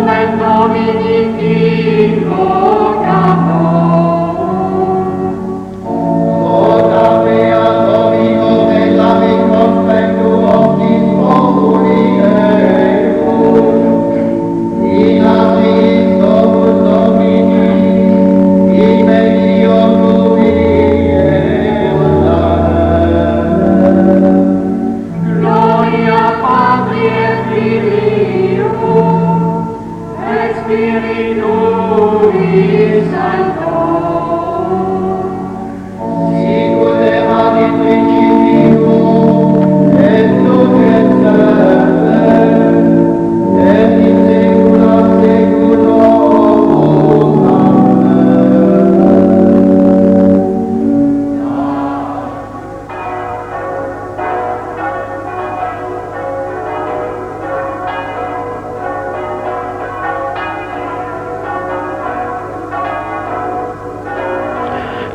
Nomen Domini invocamus. Ora mea Domino bellami conspectu omnis populi eius, in assis domus Domini, in mediocrum Gloria Patri et Filio et Spiritui Sancto. sicut erat in principio, et nunc et semper, et in saecula saeculorum.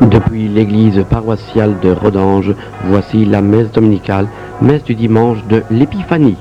Depuis l'église paroissiale de Rodange, voici la messe dominicale, messe du dimanche de l'Épiphanie.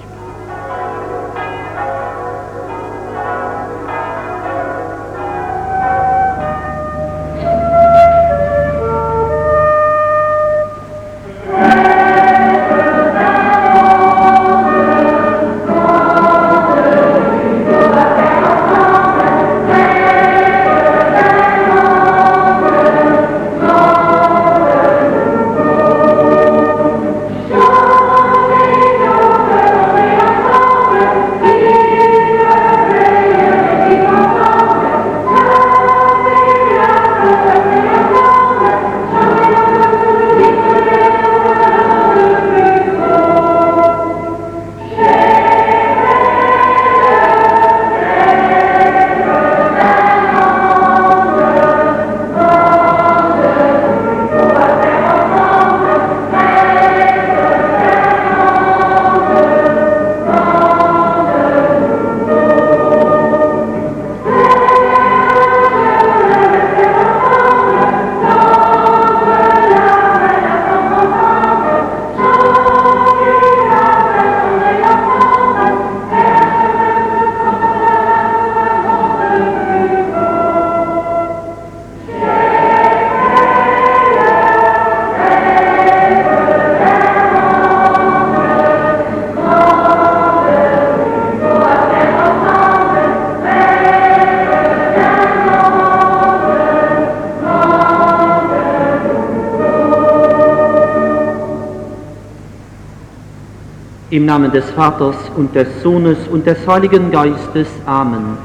Im Namen des Vaters und des Sohnes und des Heiligen Geistes. Amen.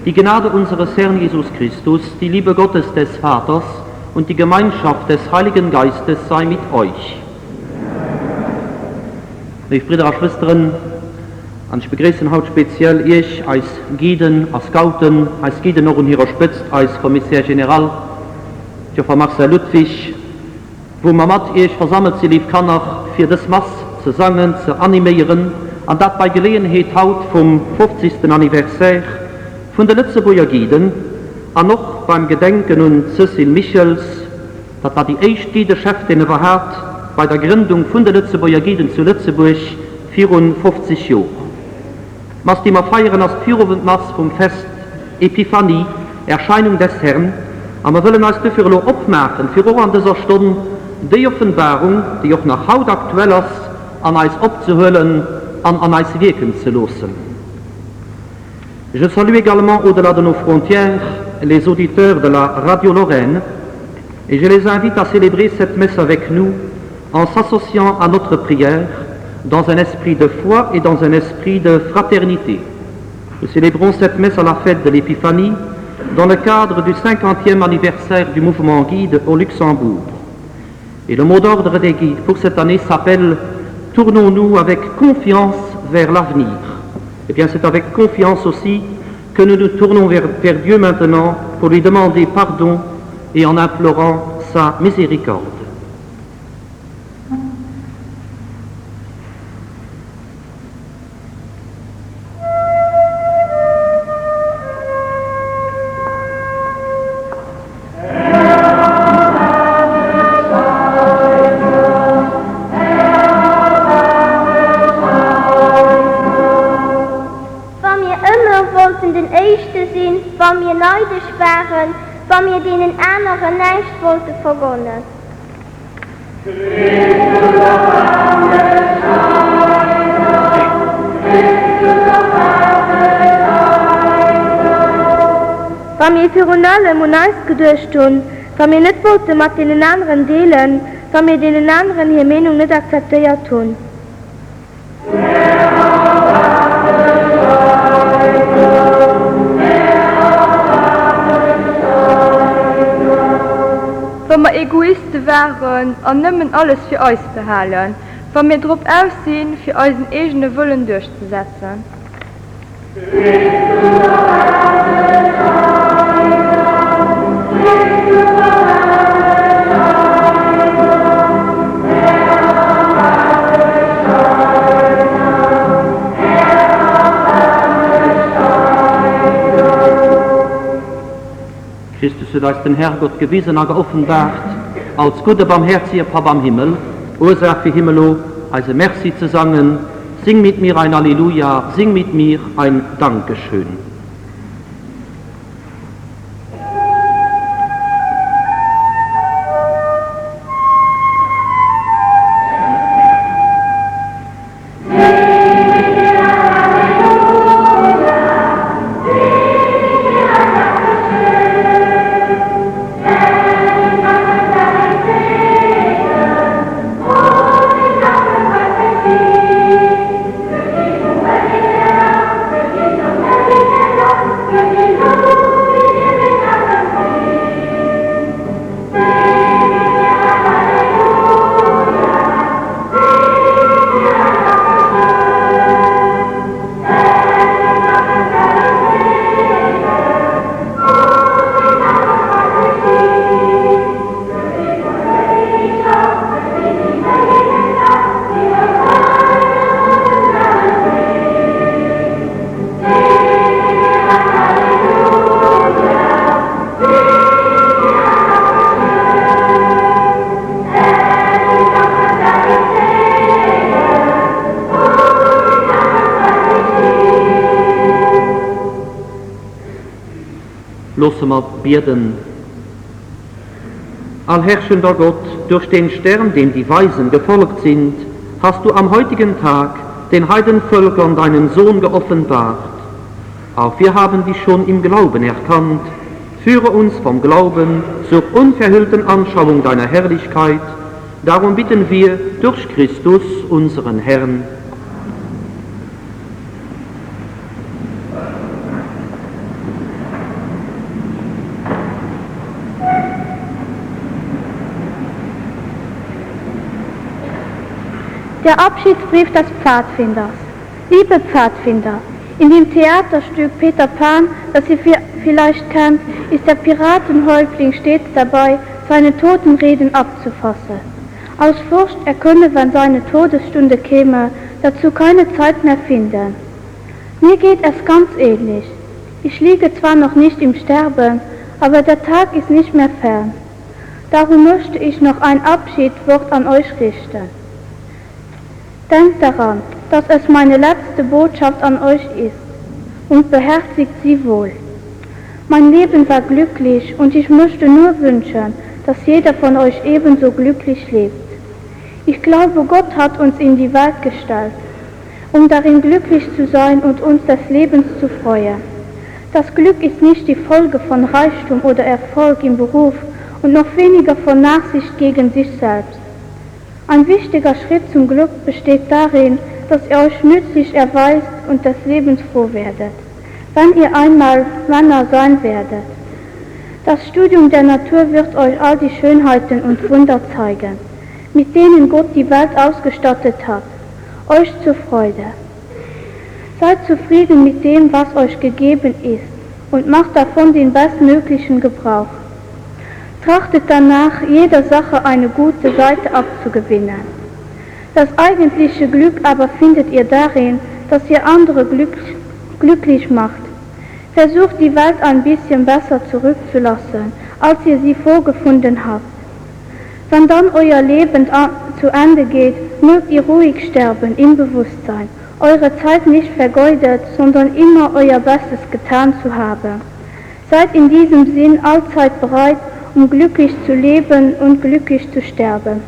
Die Gnade unseres Herrn Jesus Christus, die Liebe Gottes des Vaters und die Gemeinschaft des Heiligen Geistes sei mit euch. Liebe Brüder und Schwestern, und ich begrüße heute speziell ich als Guiden, als Scouten, als Guiden noch und hier spitzt, als Kommissar General, Joffa Marcel Ludwig, wo man mit euch versammelt sie lieb kann auch für das Mass zu sangen, zu animieren, und das bei Gelegenheit haut vom 50. Anniversaire von der Lützeburger Guiden, und noch beim Gedenken an Cecil Michels, das war die erste Guidenschaft, die überhaupt bei der Gründung von der Lützeburger Guiden zu Lützeburg 54 Jahre. Was die wir feiern als Führungsmass vom Fest Epiphanie, Erscheinung des Herrn, und wir wollen uns dafür aufmachen, für auch an dieser Stunde die Offenbarung, die auch nach Haut aktuell ist, an uns abzuholen, an uns wirken zu lassen. Je salue également au-delà de nos frontières les auditeurs de la Radio Lorraine et je les invite à célébrer cette messe avec nous en s'associant à notre prière dans un esprit de foi et dans un esprit de fraternité. Nous célébrons cette messe à la fête de l'Épiphanie dans le cadre du 50e anniversaire du mouvement Guide au Luxembourg. Et le mot d'ordre des guides pour cette année s'appelle « Tournons-nous avec confiance vers l'avenir ». Eh bien, c'est avec confiance aussi que nous nous tournons vers Dieu maintenant pour lui demander pardon et en implorant sa miséricorde. Den Erste sind, wenn wir neidisch waren, wenn wir denen anderen nicht wollten vergonnen. Wenn wir für alle Monats gedurcht tun, wenn wir nicht wollten mit den anderen delen, wenn wir den anderen ihre Meinung nicht akzeptiert tun. Wenn wir Egoisten wären und nicht alles für uns behalten, wenn wir darauf aussehen, für unseren eigenen Willen durchzusetzen. Christus hat uns den Herrgott gewiesen und geoffenbart, als guter barmherziger Papa am Himmel, Ursache für Himmelo, also Merci zu sagen, sing mit mir ein Halleluja, sing mit mir ein Dankeschön. Lassen wir beten. Allherrschender Gott, durch den Stern, dem die Weisen gefolgt sind, hast du am heutigen Tag den Heidenvölkern deinen Sohn geoffenbart. Auch wir haben dich schon im Glauben erkannt. Führe uns vom Glauben zur unverhüllten Anschauung deiner Herrlichkeit. Darum bitten wir durch Christus, unseren Herrn. Der Abschiedsbrief des Pfadfinders. Liebe Pfadfinder, in dem Theaterstück Peter Pan, das ihr vielleicht kennt, ist der Piratenhäuptling stets dabei, seine Totenreden abzufassen. Aus Furcht, er könne, wenn seine Todesstunde käme, dazu keine Zeit mehr finden. Mir geht es ganz ähnlich. Ich liege zwar noch nicht im Sterben, aber der Tag ist nicht mehr fern. Darum möchte ich noch ein Abschiedswort an euch richten. Denkt daran, dass es meine letzte Botschaft an euch ist und beherzigt sie wohl. Mein Leben war glücklich und ich möchte nur wünschen, dass jeder von euch ebenso glücklich lebt. Ich glaube, Gott hat uns in die Welt gestellt, um darin glücklich zu sein und uns des Lebens zu freuen. Das Glück ist nicht die Folge von Reichtum oder Erfolg im Beruf und noch weniger von Nachsicht gegen sich selbst. Ein wichtiger Schritt zum Glück besteht darin, dass ihr euch nützlich erweist und des Lebens froh werdet, wenn ihr einmal Männer sein werdet. Das Studium der Natur wird euch all die Schönheiten und Wunder zeigen, mit denen Gott die Welt ausgestattet hat, euch zur Freude. Seid zufrieden mit dem, was euch gegeben ist, und macht davon den bestmöglichen Gebrauch. Trachtet danach, jeder Sache eine gute Seite abzugewinnen. Das eigentliche Glück aber findet ihr darin, dass ihr andere glücklich macht. Versucht die Welt ein bisschen besser zurückzulassen, als ihr sie vorgefunden habt. Wenn dann euer Leben zu Ende geht, mögt ihr ruhig sterben im Bewusstsein eure Zeit nicht vergeudet, sondern immer euer Bestes getan zu haben. Seid in diesem Sinn allzeit bereit, um glücklich zu leben und glücklich zu sterben.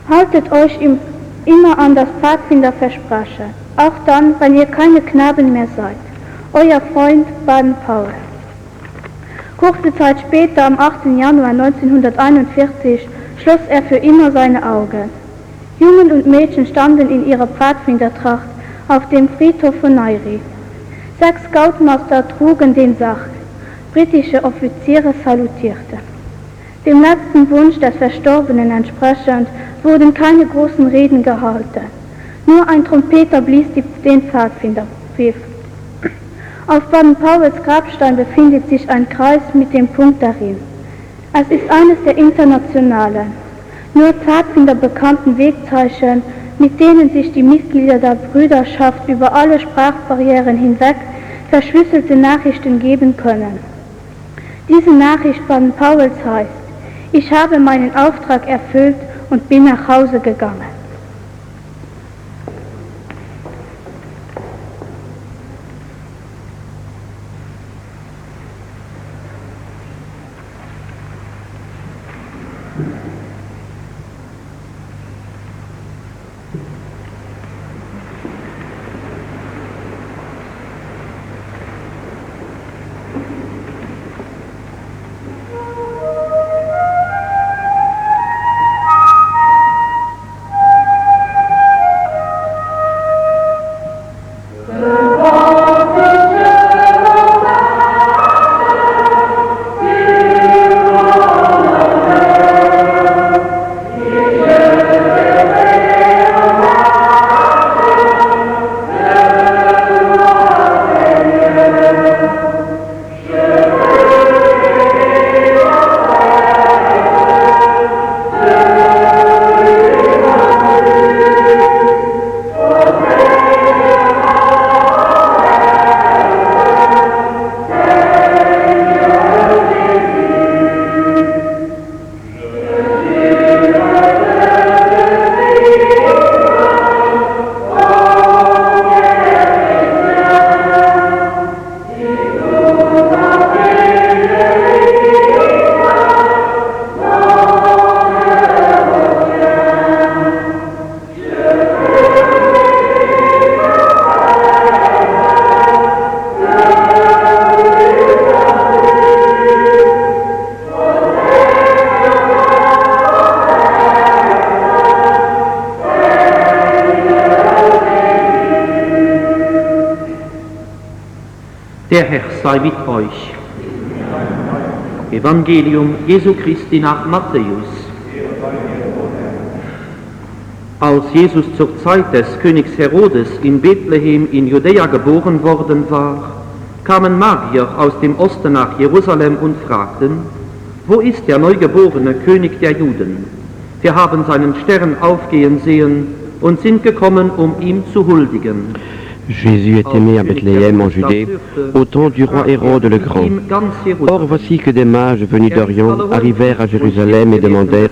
Haltet euch immer an das Pfadfinderversprechen, auch dann, wenn ihr keine Knaben mehr seid. Euer Freund Baden-Powell. Kurze Zeit später, am 8. Januar 1941, schloss er für immer seine Augen. Jungen und Mädchen standen in ihrer Pfadfindertracht auf dem Friedhof von Nairi. 6 Scoutmaster trugen den Sarg. Britische Offiziere salutierten. Dem letzten Wunsch des Verstorbenen entsprechend wurden keine großen Reden gehalten. Nur ein Trompeter blies den Pfadfinderpfiff. Auf Baden-Powells Grabstein befindet sich ein Kreis mit dem Punkt darin. Es ist eines der internationalen, nur Pfadfinder bekannten Wegzeichen, mit denen sich die Mitglieder der Brüderschaft über alle Sprachbarrieren hinweg verschlüsselte Nachrichten geben können. Diese Nachricht Baden-Powells heißt: Ich habe meinen Auftrag erfüllt und bin nach Hause gegangen. Der Herr sei mit euch. Evangelium Jesu Christi nach Matthäus. Als Jesus zur Zeit des Königs Herodes in Bethlehem in Judäa geboren worden war, kamen Magier aus dem Osten nach Jerusalem und fragten: Wo ist der neugeborene König der Juden? Wir haben seinen Stern aufgehen sehen und sind gekommen, um ihm zu huldigen. Jésus est aimé à Bethléem en Judée au temps du roi Hérode le Grand. Or voici que des mages venus d'Orient arrivèrent à Jérusalem et demandèrent: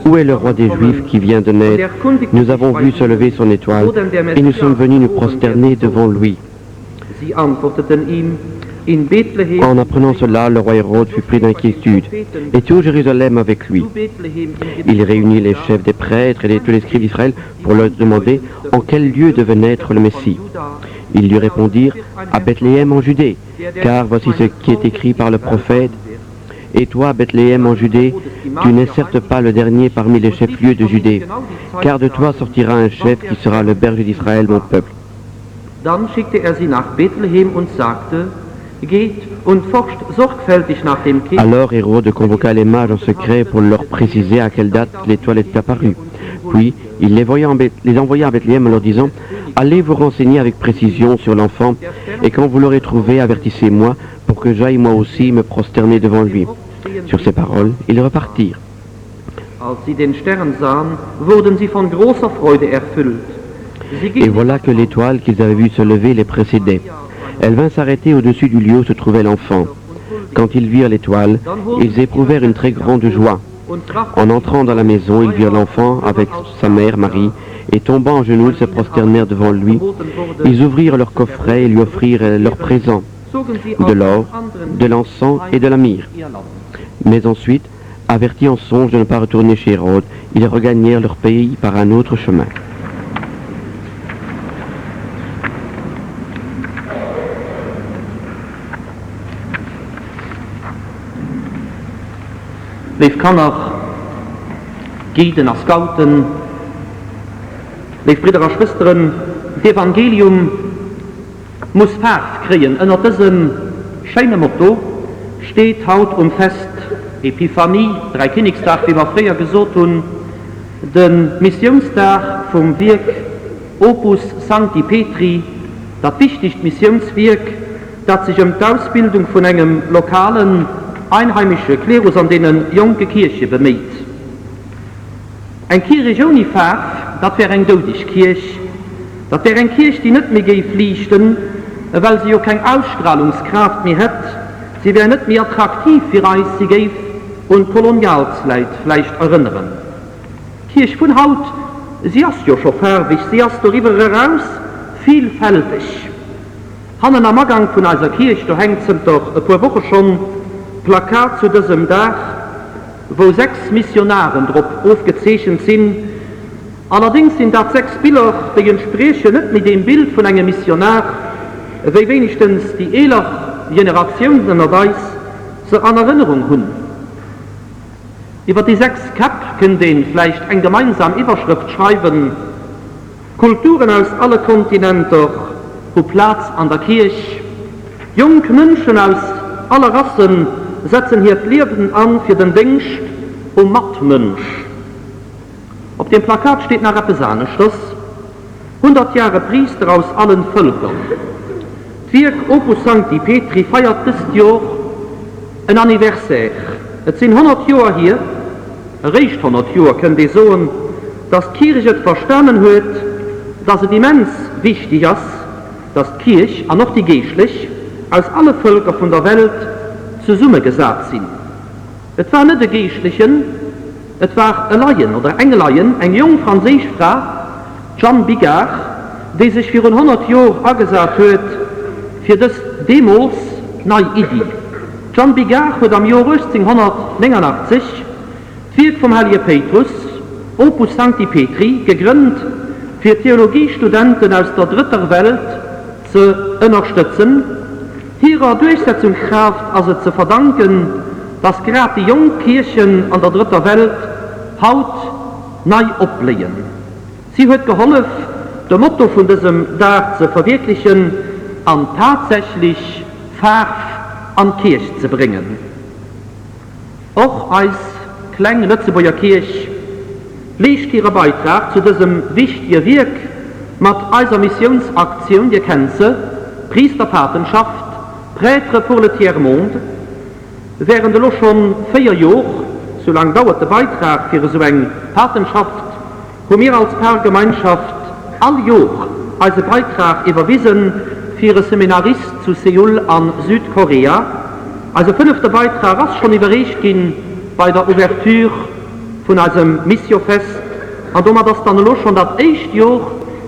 Où est le roi des Juifs qui vient de naître? Nous avons vu se lever son étoile et nous sommes venus nous prosterner devant lui. En apprenant cela, le roi Hérode fut pris d'inquiétude, et tout Jérusalem avec lui. Il réunit les chefs des prêtres et tous les scribes d'Israël pour leur demander en quel lieu devait naître le Messie. Ils lui répondirent: À Bethléem en Judée, car voici ce qui est écrit par le prophète: Et toi, Bethléem en Judée, tu n'es certes pas le dernier parmi les chefs-lieux de Judée, car de toi sortira un chef qui sera le berger d'Israël, mon peuple. Dann schickte sie nach Bethlehem und sagte: Geht und forscht sorgfältig nach dem Kind. Alors Hérode convoqua les mages en secret pour leur préciser à quelle date l'étoile était apparue. Puis il les envoya à Bethléem en leur disant: Allez vous renseigner avec précision sur l'enfant, et quand vous l'aurez trouvé, avertissez-moi pour que j'aille moi aussi me prosterner devant lui. Sur ces paroles, ils repartirent. Als sie den Stern sahen, wurden sie von großer Freude erfüllt. Et voilà que l'étoile qu'ils avaient vue se lever les précédait. Elle vint s'arrêter au-dessus du lieu où se trouvait l'enfant. Quand ils virent l'étoile, ils éprouvèrent une très grande joie. En entrant dans la maison, ils virent l'enfant avec sa mère Marie, et tombant en genoux, ils se prosternèrent devant lui. Ils ouvrirent leur coffret et lui offrirent leurs présents, de l'or, de l'encens et de la myrrhe. Mais ensuite, avertis en songe de ne pas retourner chez Hérode, ils regagnèrent leur pays par un autre chemin. Lief Kanner, Gieden als Scouten, lief Brüder und Schwestern, das Evangelium muss Fahrt kriegen. Unter diesem schönen Motto steht heute Fest Epiphanie, Dreikönigstag, wie wir früher gesagt haben, den Missionstag vom Werk Opus Sancti Petri, das wichtigste Missionswerk, das sich die Ausbildung von einem lokalen einheimischen Klerus an denen junge Kirche bemüht. Ein Kirche ohne Farbe, das wäre eine Todeskirche. Das wäre eine Kirche, die nicht mehr pflichten, weil sie ja keine Ausstrahlungskraft mehr hat. Sie wäre nicht mehr attraktiv für uns, sie gäbe und Kolonialzeit vielleicht erinnern. Die Kirche von Haut, sie ist ja schon farbig, sie ist darüber heraus vielfältig. Haben am Angang von unserer Kirche, da hängt es doch ein paar Wochen schon Plakat zu diesem Tag, wo 6 Missionaren drauf aufgezeichnet sind. Allerdings sind das 6 Bilder, die entsprechen nicht mit dem Bild von einem Missionar, wie wenigstens die ältere Generation seiner Weise so an Erinnerung haben. Über die 6 Kap können den vielleicht eine gemeinsame Überschrift schreiben: Kulturen aus allen Kontinenten haben Platz an der Kirche. Junge Menschen aus aller Rassen setzen hier das Leben an für den Dienst um Mattmensch. Auf dem Plakat steht nach Repesanisches: 100 Jahre Priester aus allen Völkern. Das Werk Opus Sancti Petri feiert dieses Jahr ein Anniversaire. Es sind 100 Jahre hier, reicht 100 Jahre, können die sagen, dass die Kirche verstanden hat, dass es immens wichtig ist, dass die Kirche, und noch die Geistliche, aus allen Völkern von der Welt zusammengesagt sind. Es war nicht die Geistlichen, es war ein Laien oder eine Laien, eine junge französische Frau, John Bigard, die sich für 100 Jahre angesagt hat, für das Demos neue Idee. John Bigard hat am Jahr 1889 das Werk vom Heiligen Petrus, Opus Sancti Petri, gegründet, für Theologiestudenten aus der dritten Welt zu unterstützen. Ihrer Durchsetzungskraft also zu verdanken, dass gerade die jungen Kirchen an der dritten Welt Haut neu ablegen. Sie hat geholfen, das Motto von diesem Tag zu verwirklichen, an tatsächlich Farbe an die Kirche zu bringen. Auch als kleine Lützeburger Kirche legt ihren Beitrag zu diesem wichtigen Werk mit unserer Missionsaktion, die kennen Sie, Priesterpatenschaft, Prêtre pour le Tiers-Monde. Während schon 4 Jahre, so lange dauert der Beitrag für so eine Patenschaft, haben wir als Paargemeinschaft all Jahr als Beitrag überwiesen für einen Seminarist zu Seoul an Südkorea. Also 5. Beitrag ist schon überreicht bei der Ouverture von unserem Missiofest. Und da haben wir das dann schon das 1. Jahr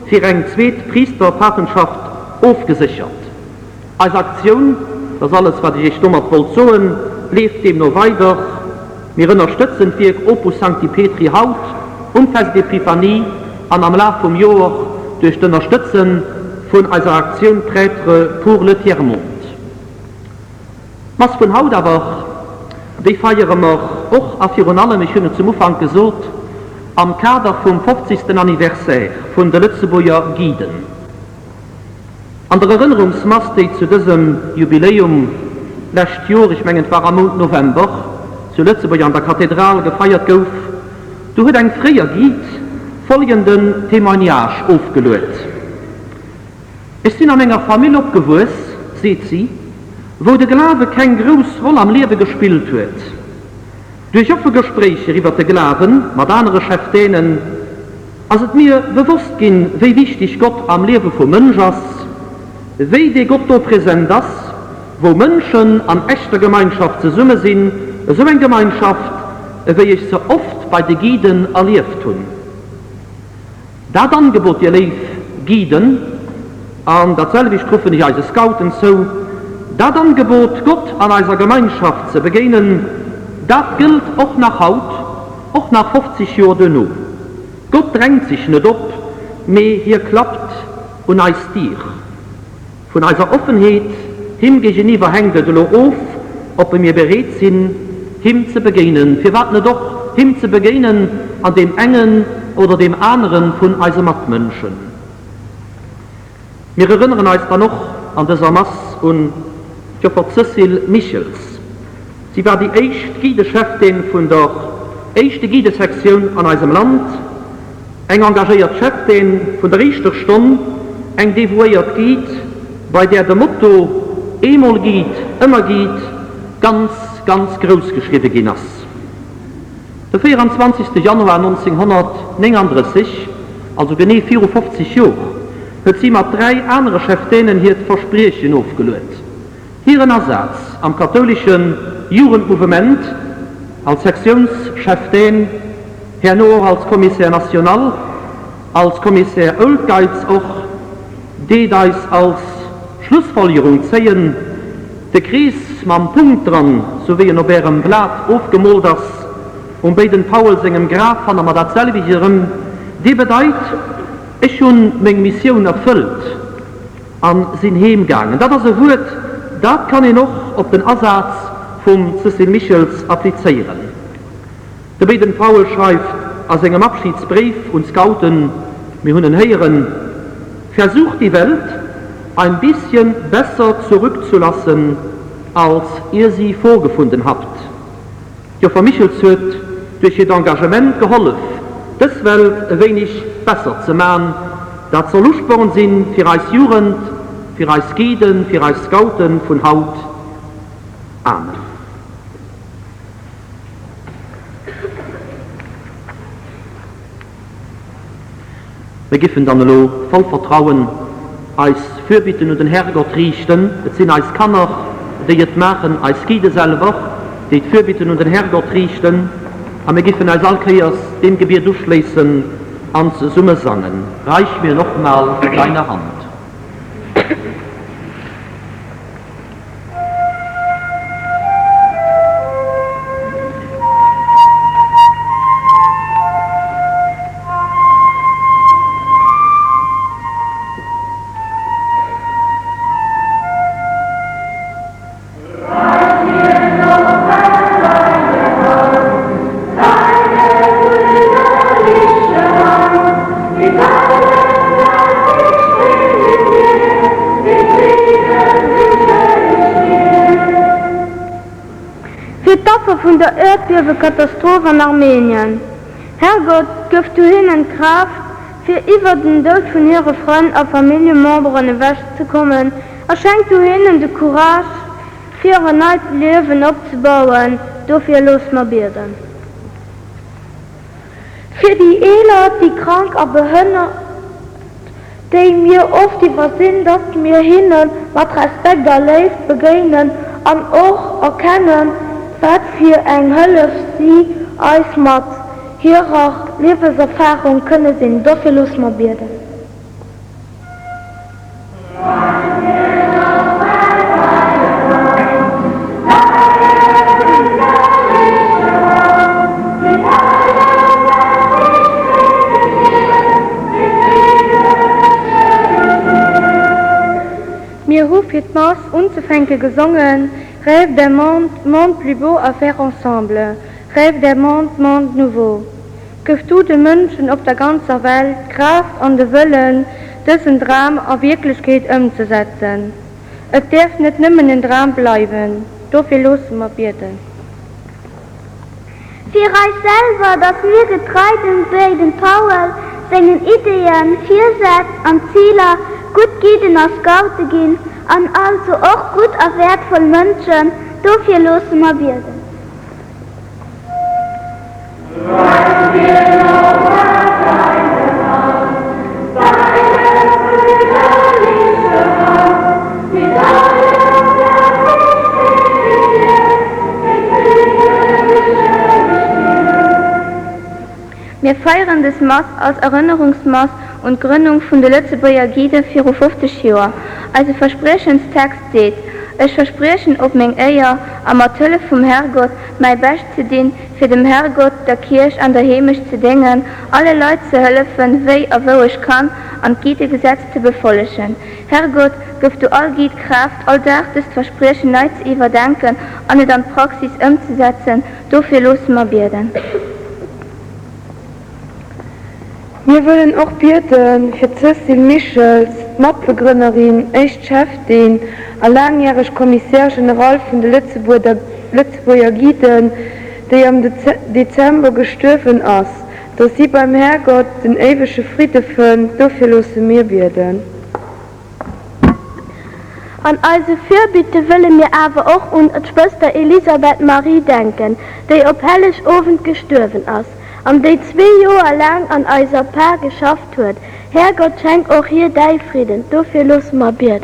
für eine 2. Priesterpatenschaft aufgesichert. Als Aktion, das alles, was ich dummer vollzogen, lebt dem noch weiter. Wir unterstützen für Opus Sancti Petri Haut, Fest Epiphanie, und am Laufe vom Jahr durch die Unterstützung von unserer Aktion Prêtre pour le Tiers-Monde. Was von Haut aber, die feiern wir auch auf ihren allem, ich habe zum Anfang gesagt, am Kader vom 50. Anniversaire von der Lützeburger Gieden. An der Erinnerungsmaste zu diesem Jubiläum letztes Jahr, ich meine, es war am Monat November, zu Lützeburg an der Kathedrale gefeiert gouf, du hat ein freier Gied folgenden Témoignage aufgelöst. Es sind an einer Familie abgewusst, seht sie, wo der Glaube keine große Rolle am Leben gespielt wird. Durch offene Gespräche über den Glauben mit anderen Cheftänen, als es mir bewusst ging, wie wichtig Gott am Leben von Menschen ist, wie der Gott da präsent ist, wo Menschen an echter Gemeinschaft zusammen sind, so eine Gemeinschaft, wie ich so oft bei den Gieden erlebt habe. das Angebot ihr lief Gieden, und dasselbe truffen ich als Scouten so, das Angebot Gott an einer Gemeinschaft zu begegnen, das gilt auch nach Haut, auch nach 50 Jahren noch. Gott drängt sich nicht ab, mehr hier klappt und als dir. Von einer Offenheit, ihm gegenüber hängt er auf, ob wir bereit sind, ihm zu begegnen. Wir warten doch, ihm zu begegnen an dem engen oder dem anderen von unseren Mitmenschen. Wir erinnern uns da noch an dieser Masse und Frau Cecil Michels. Sie war die erste Guide-Chefin von der ersten Guide-Sektion an unserem Land, eng engagiert Chefin von der ersten Stunde, eng devoiert Guide, bei der Motto einmal geht, immer geht, ganz, ganz groß geschrieben ist. Der 24. Januar 1939, also genau 54 Jahre, hat sie mit 3 anderen Chefinnen hier das Versprechen aufgelöst. Hier ein Ersatz am katholischen Jugendmovement als Sektionschefin, Herr Noor als Kommissär National, als Kommissär Oldgeiz auch, die das als Schlussfolgerung sehen, der Kreis mit dem Punkt dran, so wie in einem Blatt aufgemalt ist, und bei den Paul singen Graf von der dasselbe hier, die bedeutet, ich schon meine Mission erfüllt, an sein Heimgegangen. Das ist ein Wort, das kann ich noch auf den Ersatz von Cecil Michels applizieren. Der beiden Paul schreibt aus seinem Abschiedsbrief und Scouten, wir hören hören, versucht die Welt ein bisschen besser zurückzulassen, als ihr sie vorgefunden habt. Joffa Michels hat durch ihr Engagement geholfen, das Welt ein wenig besser zu machen, da zur Lustborn sind für als Jugend, für als Gieden, für als Scouten von Haut. Amen. Wir geben dann voll Vertrauen als Fürbitten und den Herrgott richten. Es sind als Kanner, die es machen, als Giede selber, die Fürbitten und den Herrgott richten. Und wir geben als Alkreas dem Gebet durchschließen, ans Summe sangen. Reich mir nochmal deine Hand. Von der Erdbebenkatastrophe in Armenien. Herrgott, gib du ihnen Kraft, für über den Tod von ihren Freunden und Familienmembern wegzukommen. Schenk du ihnen die Courage, für ihr neues Leben aufzubauen, dafür los wir beten. Für die Eltern, die krank und behindert, die mir oft übersehen, dass wir ihnen mit Respekt erlebt begegnen und auch erkennen, was für ein Hölle sie als mit ihrer Lebenserfahrung können sie dafür losmobieren. Mir ruft jetzt Maus unzufänke gesungen, Rêve d'un monde plus beau à faire ensemble. Rêve d'un monde nouveau. Gib du den Menschen auf der ganzen Welt Kraft und den Willen, diesen Traum auf Wirklichkeit umzusetzen. Es darf nicht nimmer ein Traum bleiben. Dafür losen wir beten. Für euch selber, dass wir getreut bei den Paul, seinen Ideen, Zielsätze und Ziele gut gehen als Gaute gehen, und also auch gut und wertvoll Menschen, dafür losen wir beten. Wir feiern das Maß als Erinnerungsmaß und Gründung von der Lützeburger Gide 54 Jahre. Also Versprehenstext steht, ich versprechen ob mein Eier am Atelle vom Herrgott mein Best zu dienen, für dem Herrgott der Kirche an der Hemisch zu dingen, alle Leute zu helfen, wie wo ich kann, an Gide Gesetz zu befolgen. Herrgott, gib du all Gide Kraft, all das Versprechen neu zu überdenken, und es an Praxis umzusetzen, dafür los wir beten. Wir wollen auch beten für Cecil Michels, Mitbegründerin, Chefin, langjährige Kommissar General von der Lützeburger Giden, die im Dezember gestorben ist, dass sie beim Herrgott den ewigen Frieden finden, dafür lassen wir beten. An unsere Fürbitte wollen wir aber auch an die Schwester Elisabeth Marie denken, die auf Heiligabend gestorben ist und die 2 Jahre lang an unser Paar geschafft hat. Herrgott schenkt auch hier dein Frieden, dafür lassen wir beten.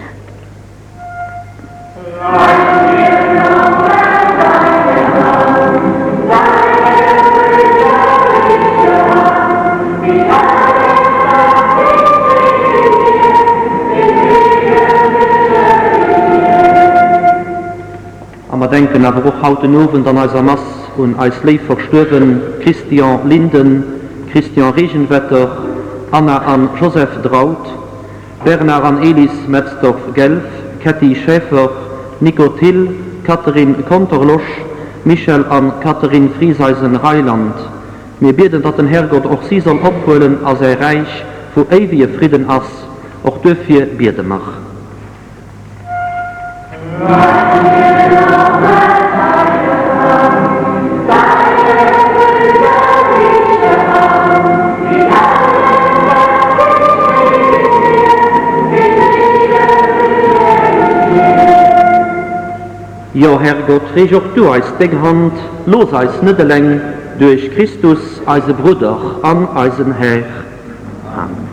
Wir denken aber auch heute Abend an unser Mass und als Leib verstorben Christian Linden, Christian Regenwetter, Anna an Joseph Draut, Bernard an Elis Metzdorf-Gelf, Cathy Schäfer, Nico Till, Katharin Konterlosch, Michel an Katharin Frieseisen-Reiland. Wir beten, dass den Herrgott auch sie soll abholen, als reich für ewige Frieden ist. Auch dafür beten wir. Ja, Herrgott, reg auch du als Denkhand, los als Niederläng, durch Christus als Bruder an als Herr. Amen.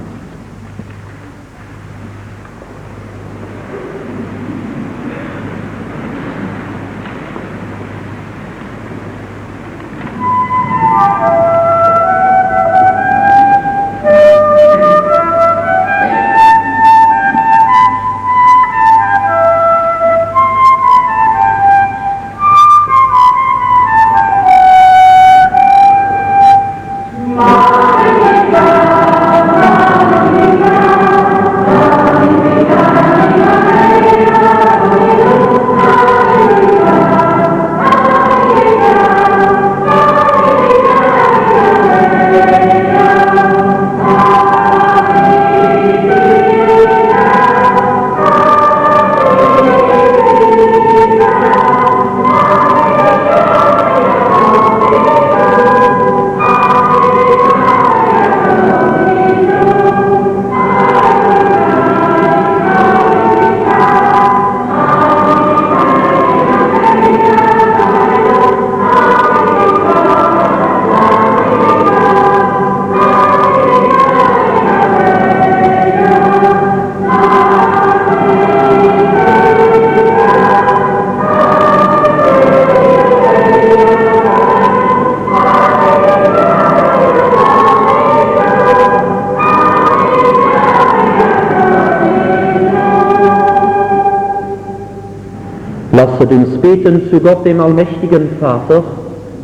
Lasset uns beten zu Gott, dem allmächtigen Vater,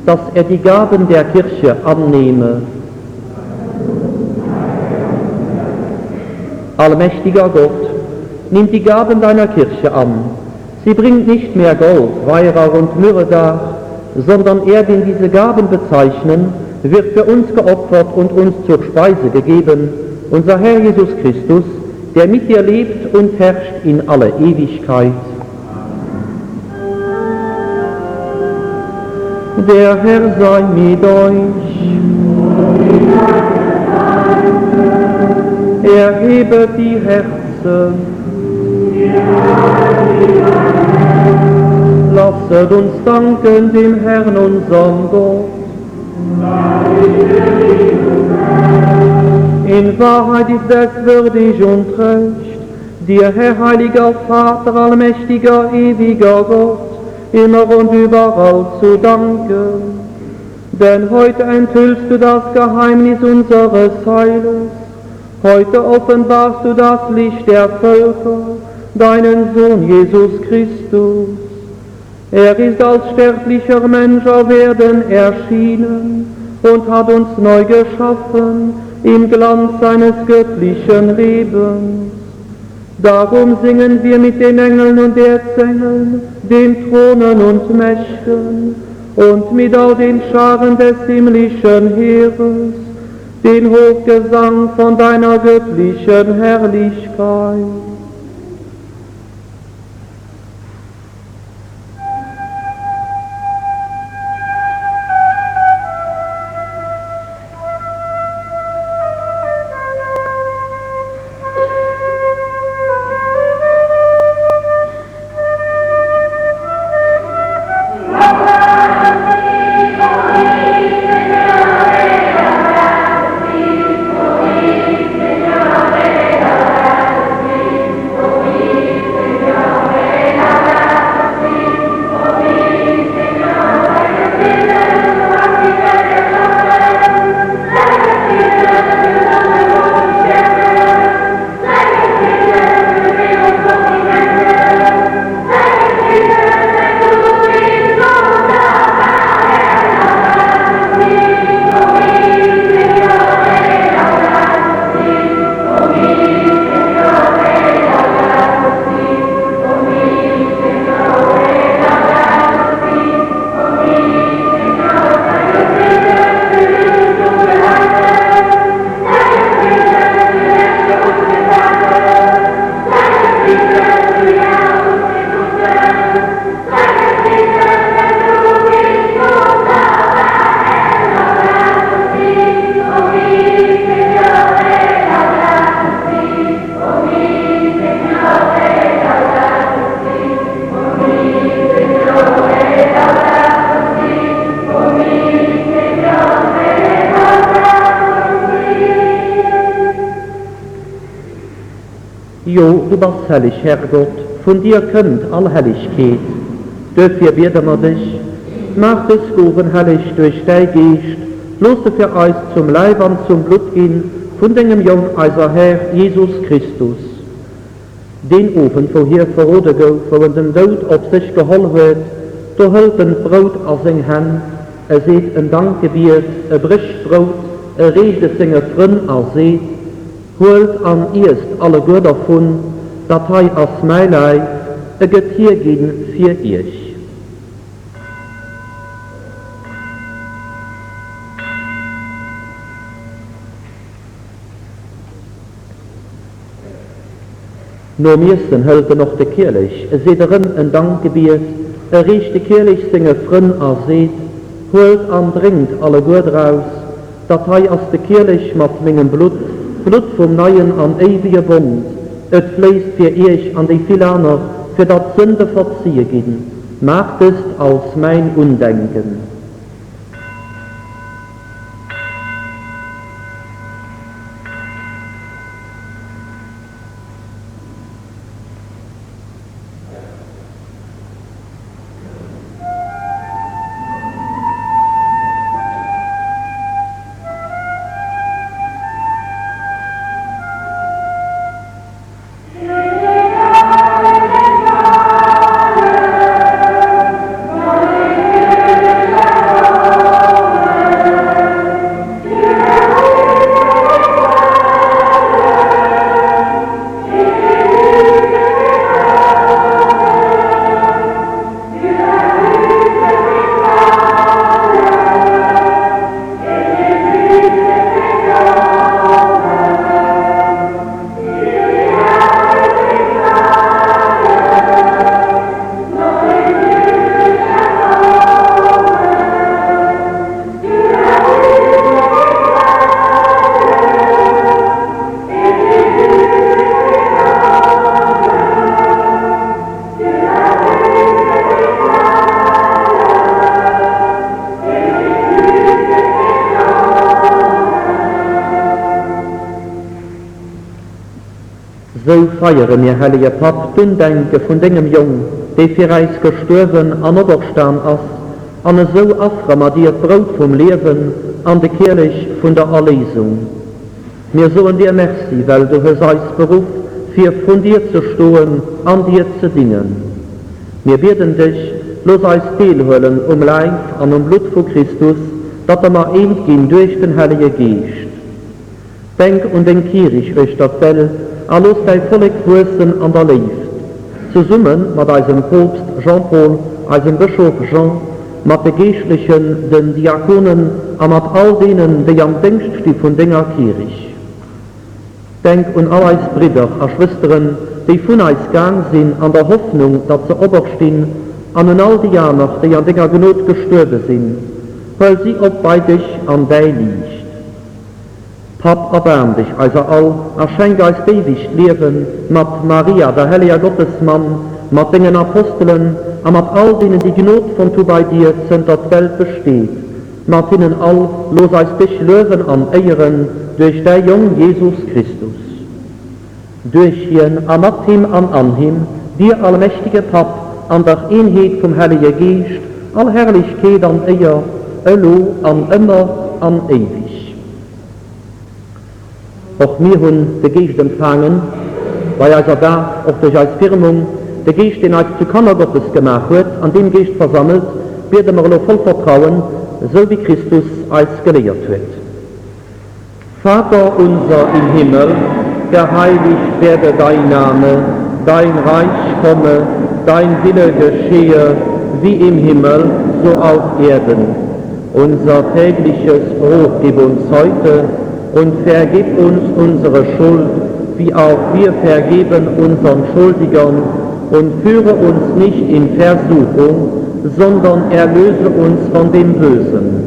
dass er die Gaben der Kirche annehme. Allmächtiger Gott, nimm die Gaben deiner Kirche an. Sie bringt nicht mehr Gold, Weihrauch und Myrrhe dar, sondern er, den diese Gaben bezeichnen, wird für uns geopfert und uns zur Speise gegeben, unser Herr Jesus Christus, der mit dir lebt und herrscht in alle Ewigkeit. Der Herr sei mit euch. Erhebet die Herzen. Lasset uns danken dem Herrn, unserem Gott. In Wahrheit ist es würdig und recht, dir, Herr, heiliger Vater, allmächtiger, ewiger Gott, immer und überall zu danken. Denn heute enthüllst du das Geheimnis unseres Heiles. Heute offenbarst du das Licht der Völker, deinen Sohn Jesus Christus. Er ist als sterblicher Mensch auf Erden erschienen und hat uns neu geschaffen im Glanz seines göttlichen Lebens. Darum singen wir mit den Engeln und Erzengeln, den Thronen und Mächten und mit all den Scharen des himmlischen Heeres den Hochgesang von deiner göttlichen Herrlichkeit. Jo, du bist herrlich, Herrgott, von dir könnt all Herrlichkeit. Dafür beten wir dich, mach des Spuren herrlich durch dein Geist, losse für uns zum Leib und zum Blut gehen, von deinem Jungen, unser Herr Jesus Christus. Den Ofen, wo hier verrote go, wo in den Tod auf sich geholt wird, du hält ein Brot aus den Hand, seht ein Dankgebet, bricht Brot, redet seine Frön aus seht, holt an erst alle Gott davon, Datei aus Meilei, Getier gehen für ich. Nur mirsten hölte noch der Kirch, seht darin ein Dankgebet, riecht die Kirch singe Frön aus seht, holt an dringt alle Gott raus, Datei aus der Kirch mit mingen Blut vom Neuen an ewige Bund, et fließt für ich an die Filaner, für das Sünde verziehe gehen, macht es aus mein Undenken. So feiere mir, heilige Pap, Undenke von deinem Jungen, der für uns gestorben an Oberstern ist, an so afremmer dir Brot vom Leben an de Kirch von der Erlesung. Mir so dir merci, weil du hast uns berufen, für von dir zu stehen, an dir zu dienen. Wir bitten dich, los uns teilholen Leib an Blut von Christus, dass wir eben gehen durch den Heiligen Geist. Denk und den Kirch euch das Welt, los dein Volk grüßen an der Leif. Zusammen mit unserem Propst Jean-Paul, unserem Bischof Jean, mit den Geistlichen, den Diakonen und mit all denen, die am Denkst stehen von dieser Kirche. Denk an alle Brüder und Schwestern, die von uns gegangen sind, an der Hoffnung, dass sie oberstehen, an all die Jahre, die an dieser Not gestorben sind, weil sie auch bei dich an dir liegt. Pap, erbarm dich, also all, erschenk uns ewig Leben mit Maria, der heilige Gottesmann, mit den Aposteln und mit all denen, die Not von du bei dir sind, der Welt besteht. Mit ihnen all, los uns dich lösen an Ehren durch der Jung Jesus Christus. Durch ihn, mit ihm an ihm, dir allmächtige Pap, an der Einheit vom Heiligen Geist, all Herrlichkeit an Ehr, allo, an immer, an ewig. Auch wir haben den Geist empfangen, weil also da, auch durch als Firmung, der Geist, den als zu Kanner Gottes gemacht wird, an dem Geist versammelt, werden wir voll Vertrauen, so wie Christus als gelehrt wird. Vater unser im Himmel, geheiligt werde dein Name, dein Reich komme, dein Wille geschehe, wie im Himmel, so auf Erden. Unser tägliches Brot gib uns heute und vergib uns unsere Schuld, wie auch wir vergeben unseren Schuldigern, und führe uns nicht in Versuchung, sondern erlöse uns von dem Bösen.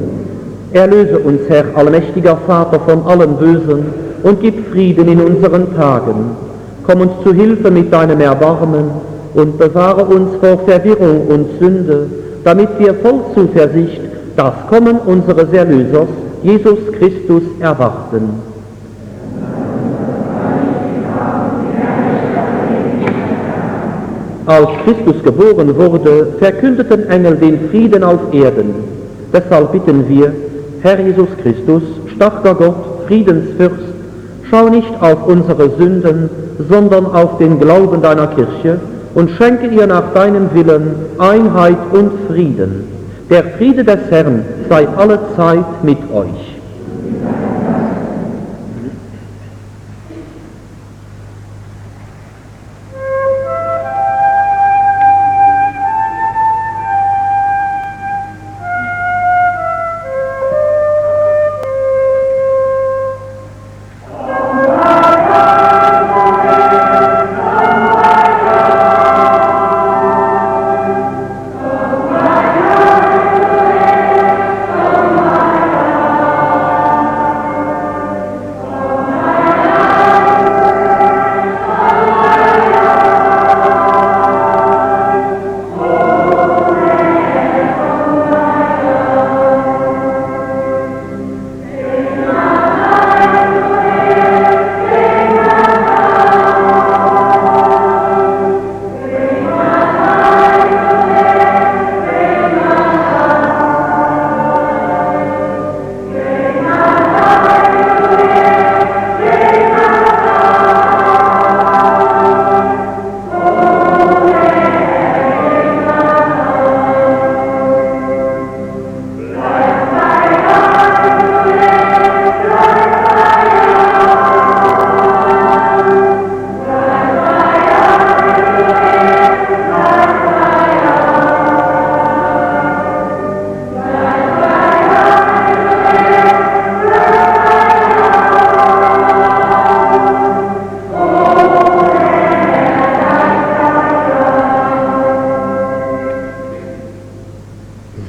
Erlöse uns, Herr, allmächtiger Vater, von allem Bösen und gib Frieden in unseren Tagen. Komm uns zu Hilfe mit deinem Erbarmen und bewahre uns vor Verwirrung und Sünde, damit wir voll Zuversicht das Kommen unseres Erlösers, Jesus Christus, erwarten. Als Christus geboren wurde, verkündeten Engel den Frieden auf Erden. Deshalb bitten wir, Herr Jesus Christus, starker Gott, Friedensfürst, schau nicht auf unsere Sünden, sondern auf den Glauben deiner Kirche und schenke ihr nach deinem Willen Einheit und Frieden. Der Friede des Herrn sei alle Zeit mit euch.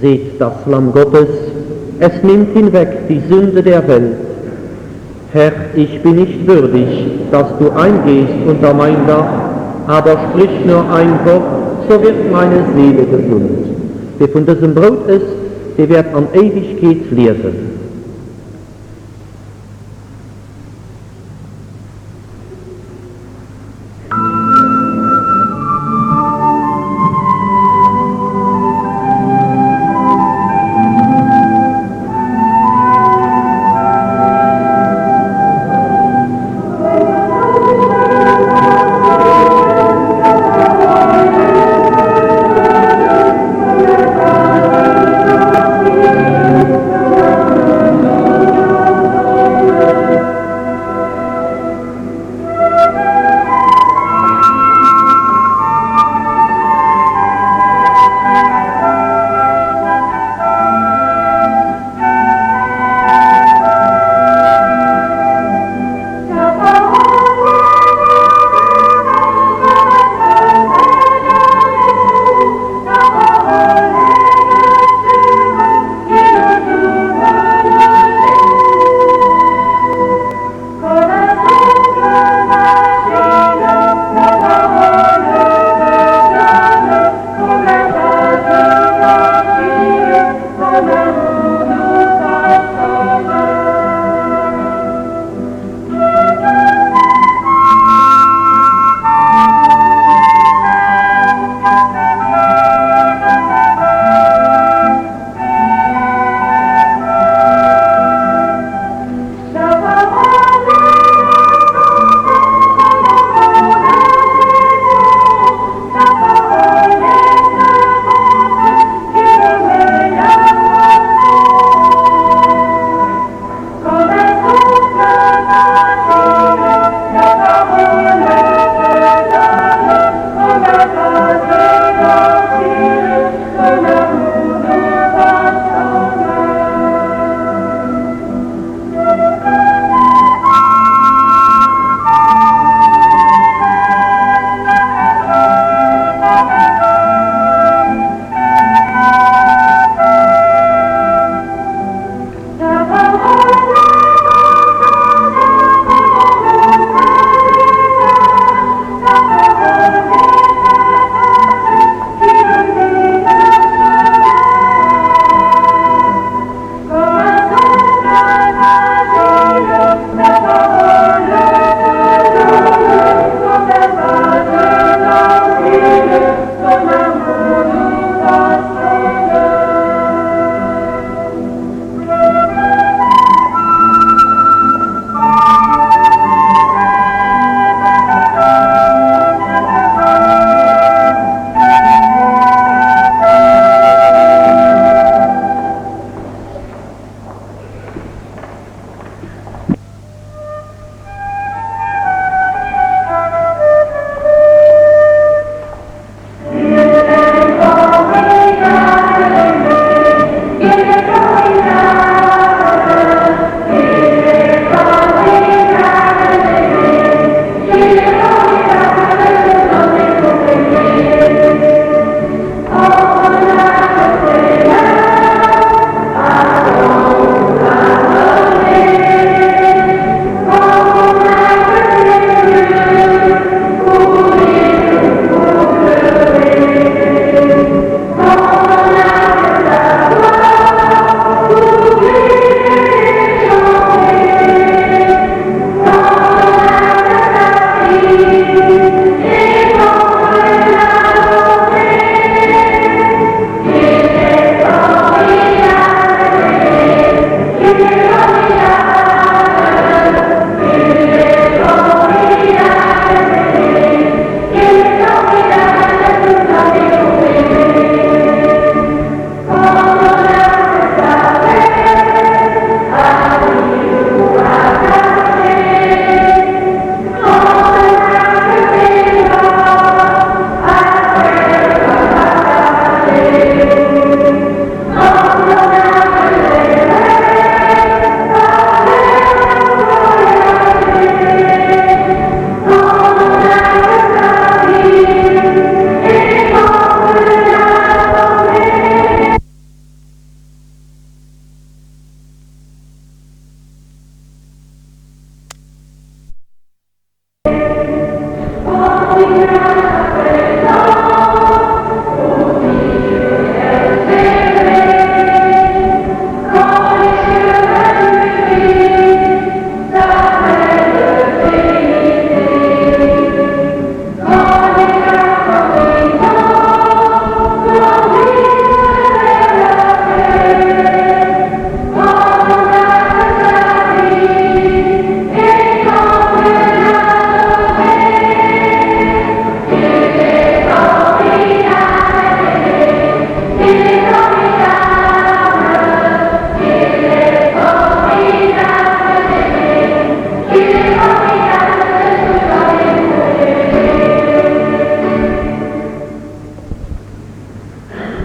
Seht das Lamm Gottes, es nimmt hinweg die Sünde der Welt. Herr, ich bin nicht würdig, dass du eingehst unter mein Dach, aber sprich nur ein Wort, so wird meine Seele gesund. Wer von diesem Brot isst, der wird an Ewigkeit leben.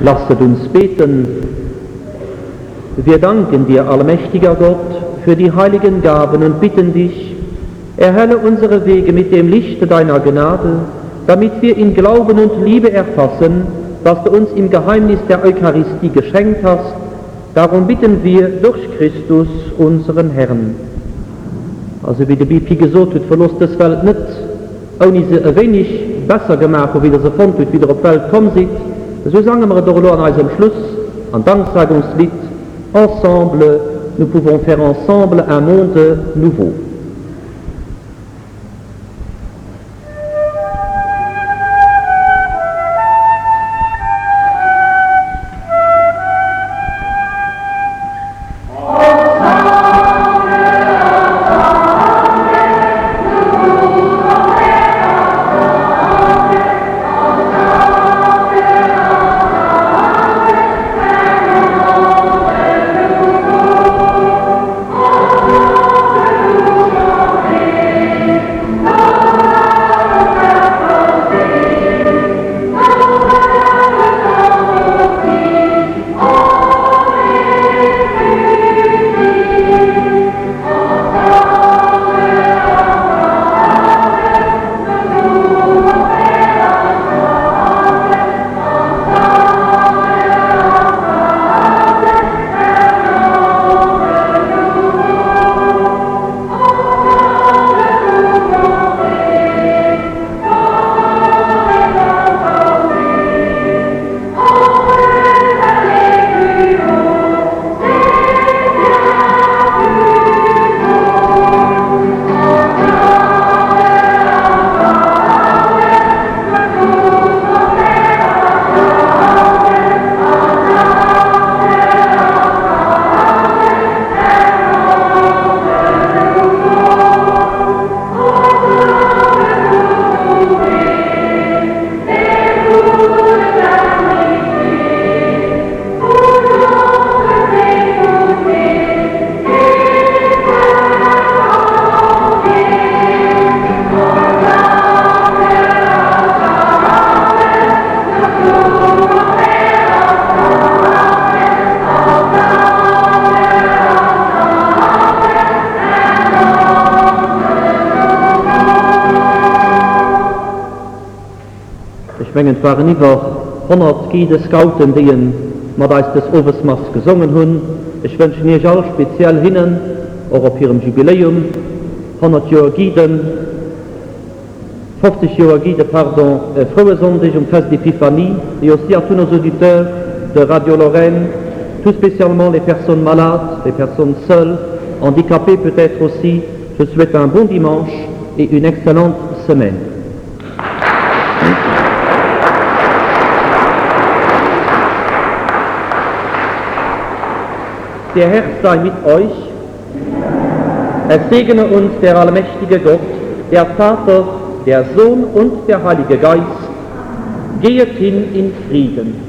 Lasset uns beten. Wir danken dir, allmächtiger Gott, für die heiligen Gaben und bitten dich, erhelle unsere Wege mit dem Lichte deiner Gnade, damit wir in Glauben und Liebe erfassen, was du uns im Geheimnis der Eucharistie geschenkt hast. Darum bitten wir durch Christus, unseren Herrn. Also wie der BP gesagt wird, verlust das Welt nicht, ohne sie ein wenig besser gemacht, wie sie von wird, wieder auf die Welt kommen sieht. So sagen wir doch an unserem Schluss, ein Danksagungslied, ensemble, nous pouvons faire ensemble un monde nouveau. Es waren über 100 Gide Scouten, die mit uns des Oversmaß gesungen haben. Ich wünsche euch alle speziell hinnen, auch auf ihrem Jubiläum, 100 Jahre Giden, 50 Jahre Gide, pardon, frohe Sonntag und Fest d'Épiphanie, et aussi à tous nos auditeurs de Radio Lorraine, tout spécialement les personnes malades, les personnes seules, handicapées peut-être aussi. Je souhaite un bon dimanche et une excellente semaine. Der Herr sei mit euch. Es segne uns der allmächtige Gott, der Vater, der Sohn und der Heilige Geist. Geht hin in Frieden.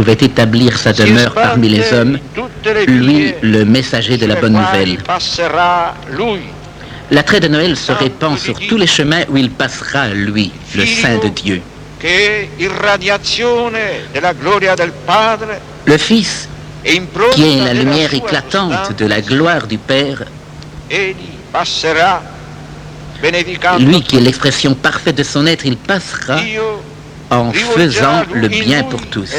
pouvait établir sa demeure parmi les hommes, lui, le messager de la bonne nouvelle. L'attrait de Noël se répand sur tous les chemins où il passera, lui, le Saint de Dieu. Le Fils, qui est la lumière éclatante de la gloire du Père, lui qui est l'expression parfaite de son être, il passera en faisant le bien pour tous.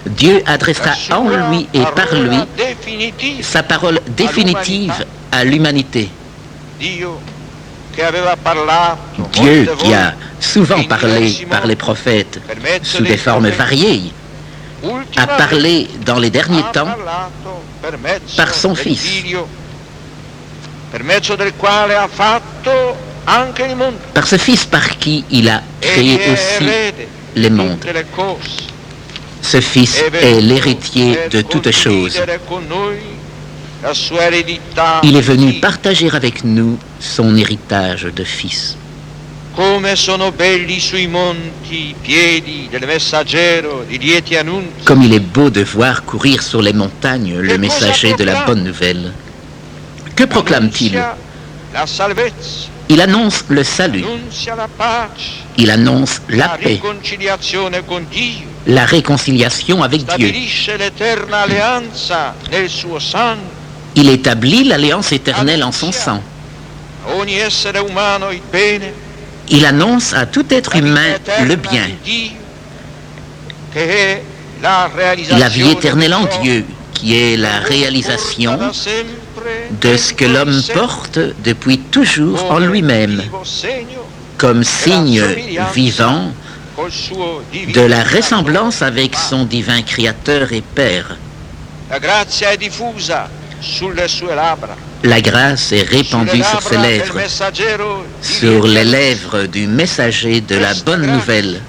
Dieu adressera en lui et par lui sa parole définitive à l'humanité. Dieu qui a souvent parlé par les prophètes sous des formes variées, a parlé dans les derniers temps par son Fils, par ce Fils par qui il a créé aussi les mondes. Ce Fils est l'héritier de toutes choses. Il est venu partager avec nous son héritage de Fils. Comme il est beau de voir courir sur les montagnes le messager de la bonne nouvelle. Que proclame-t-il? Il annonce le salut. Il annonce la paix, la réconciliation avec Dieu. Il établit l'alliance éternelle en son sang. Il annonce à tout être humain le bien, la vie éternelle en Dieu, qui est la réalisation de ce que l'homme porte depuis toujours en lui-même, comme signe vivant de la ressemblance avec son divin Créateur et Père. La grâce est répandue sur ses lèvres, sur les lèvres du messager de la bonne nouvelle.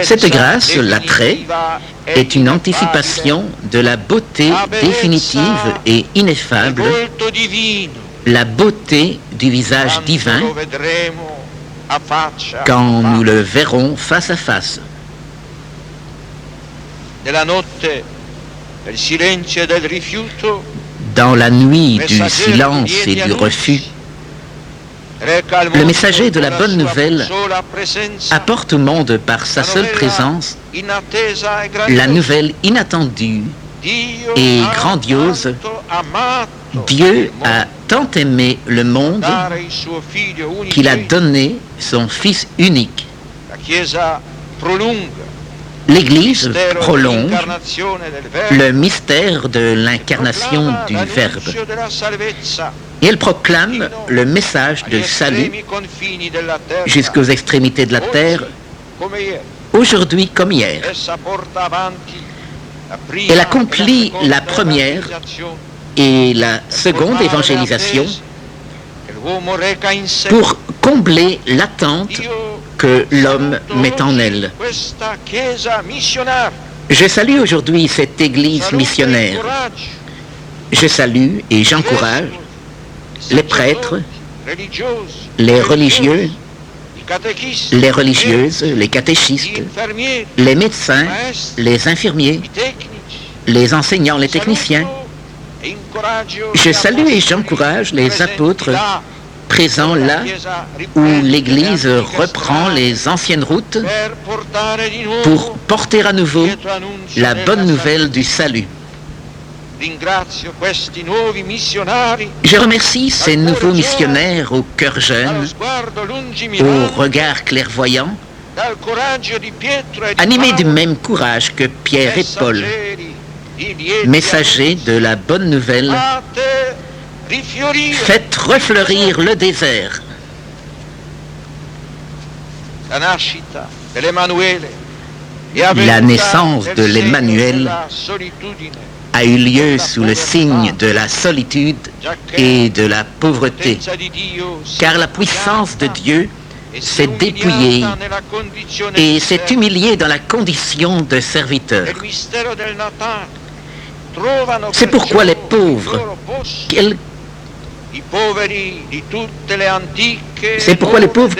Cette grâce, l'attrait, est une anticipation de la beauté définitive et ineffable, la beauté du visage divin quand nous le verrons face à face. Dans la nuit du silence et du refus, le messager de la bonne nouvelle apporte au monde par sa seule présence la nouvelle inattendue et grandiose. Dieu a tant aimé le monde qu'il a donné son Fils unique. L'Église prolonge le mystère de l'incarnation du Verbe et elle proclame le message de salut jusqu'aux extrémités de la terre, aujourd'hui comme hier. Elle accomplit la première et la seconde évangélisation pour combler l'attente que l'homme met en elle. Je salue aujourd'hui cette Église missionnaire. Je salue et j'encourage les prêtres, les religieux, les religieuses, les catéchistes, les médecins, les infirmiers, les enseignants, les techniciens. Je salue et j'encourage les apôtres présents là où l'Église reprend les anciennes routes pour porter à nouveau la bonne nouvelle du salut. Je remercie ces nouveaux missionnaires au cœur jeune, au regard clairvoyant, animés du même courage que Pierre et Paul, messagers de la bonne nouvelle. Faites refleurir le désert. La naissance de l'Emmanuel a eu lieu sous le signe de la solitude et de la pauvreté, car la puissance de Dieu s'est dépouillée et s'est humiliée dans la condition de serviteur. C'est pourquoi les pauvres, C'est pourquoi les pauvres,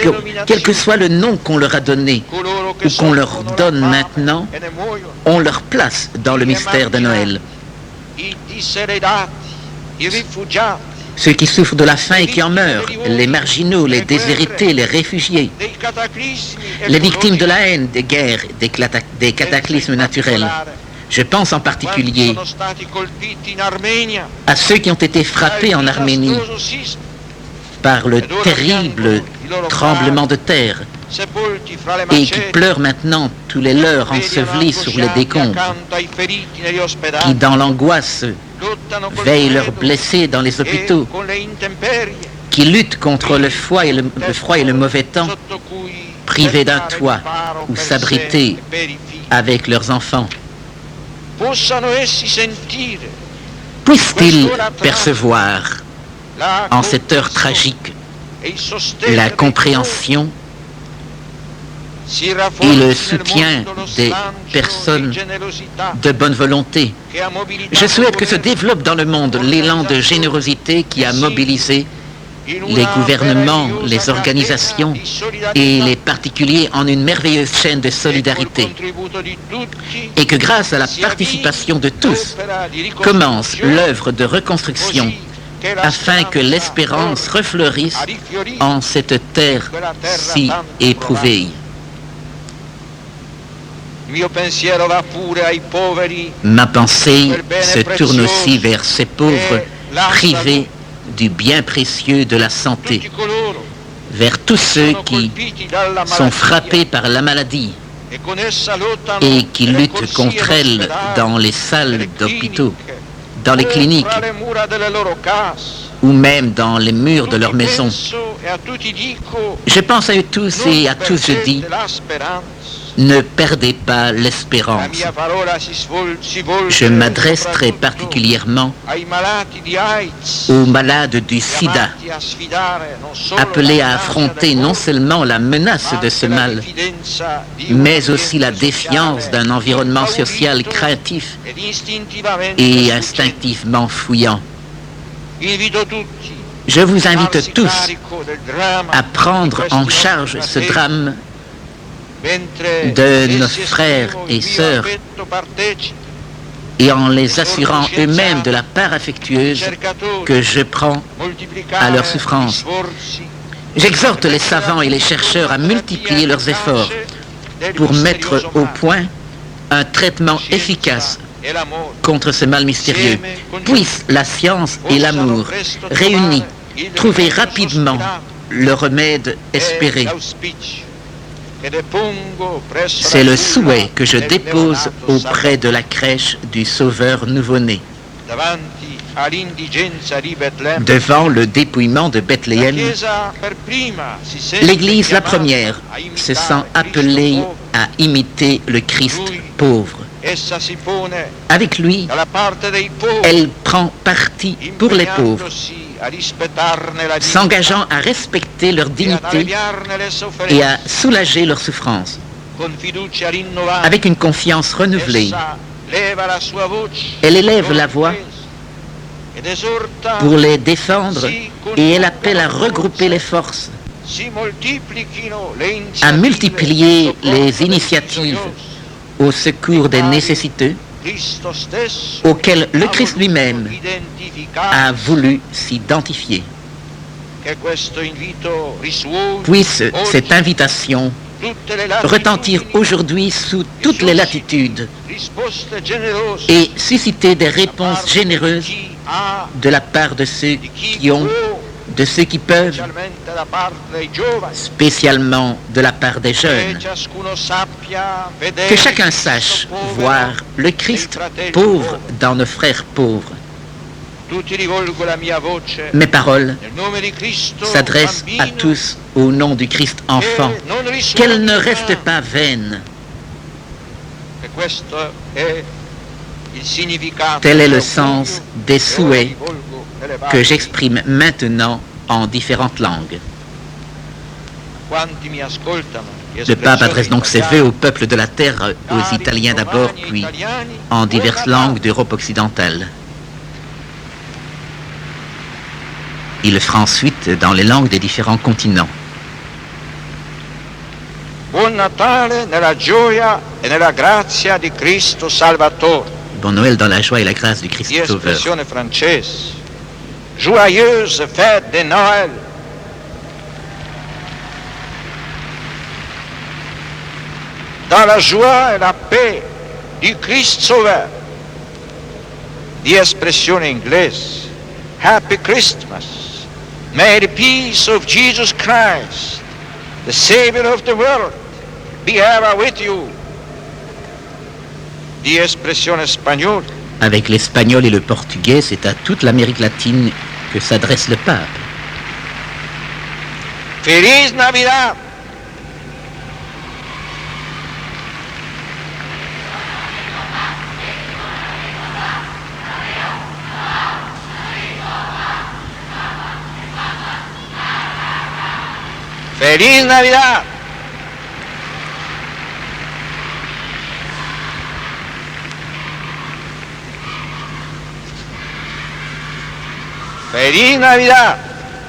quel que soit le nom qu'on leur a donné ou qu'on leur donne maintenant, ont leur place dans le mystère de Noël. Ceux qui souffrent de la faim et qui en meurent, les marginaux, les déshérités, les réfugiés, les victimes de la haine, des guerres, des cataclysmes naturels. Je pense en particulier à ceux qui ont été frappés en Arménie par le terrible tremblement de terre et qui pleurent maintenant tous les leurs ensevelis sur les décombres, qui dans l'angoisse veillent leurs blessés dans les hôpitaux, qui luttent contre le froid et le mauvais temps, privés d'un toit ou s'abriter avec leurs enfants. Puissent-ils percevoir en cette heure tragique la compréhension et le soutien des personnes de bonne volonté? Je souhaite que se développe dans le monde l'élan de générosité qui a mobilisé les gouvernements, les organisations et les particuliers en une merveilleuse chaîne de solidarité. Et que grâce à la participation de tous, commence l'œuvre de reconstruction afin que l'espérance refleurisse en cette terre si éprouvée. Ma pensée se tourne aussi vers ces pauvres privés du bien précieux de la santé, vers tous ceux qui sont frappés par la maladie et qui luttent contre elle dans les salles d'hôpitaux, dans les cliniques ou même dans les murs de leur maison. Je pense à eux tous et à tous je dis, ne perdez pas l'espérance. Je m'adresse très particulièrement aux malades du sida, appelés à affronter non seulement la menace de ce mal, mais aussi la défiance d'un environnement social craintif et instinctivement fouillant. Je vous invite tous à prendre en charge ce drame de nos frères et sœurs et en les assurant eux-mêmes de la part affectueuse que je prends à leur souffrance. J'exhorte les savants et les chercheurs à multiplier leurs efforts pour mettre au point un traitement efficace contre ce mal mystérieux. Puissent la science et l'amour réunis trouver rapidement le remède espéré. C'est le souhait que je dépose auprès de la crèche du Sauveur nouveau-né. Devant le dépouillement de Bethléem, l'Église, la première, se sent appelée à imiter le Christ pauvre. Avec lui, elle prend parti pour les pauvres, s'engageant à respecter leur dignité et à soulager leurs souffrances. Avec une confiance renouvelée, elle élève la voix pour les défendre et elle appelle à regrouper les forces, à multiplier les initiatives au secours des nécessiteux auxquels le Christ lui-même a voulu s'identifier. Puisse cette invitation retentir aujourd'hui sous toutes les latitudes et susciter des réponses généreuses de la part de ceux qui ont, de ceux qui peuvent, spécialement de la part des jeunes. Que chacun sache voir le Christ pauvre dans nos frères pauvres. Mes paroles s'adressent à tous au nom du Christ enfant. Qu'elles ne restent pas vaines. Tel est le sens des souhaits que j'exprime maintenant en différentes langues. Le pape adresse donc ses vœux au peuple de la terre, aux Italiens d'abord, puis en diverses langues d'Europe occidentale. Il le fera ensuite dans les langues des différents continents. Buon Natale nella gioia e nella grazia di Cristo Salvatore. Bon Noël dans la joie et la grâce du Christ Di Sauveur. espressione francese. Joyeuse fête de Noël. Dans la joie et la paix du Christ Sauveur. Di espressione inglese. Happy Christmas. May the peace of Jesus Christ, the Savior of the world, be ever with you. Di espressione spagnola. Avec l'espagnol et le portugais, c'est à toute l'Amérique latine que s'adresse le pape. Feliz Navidad. Feliz Navidad. Feliz Navidad.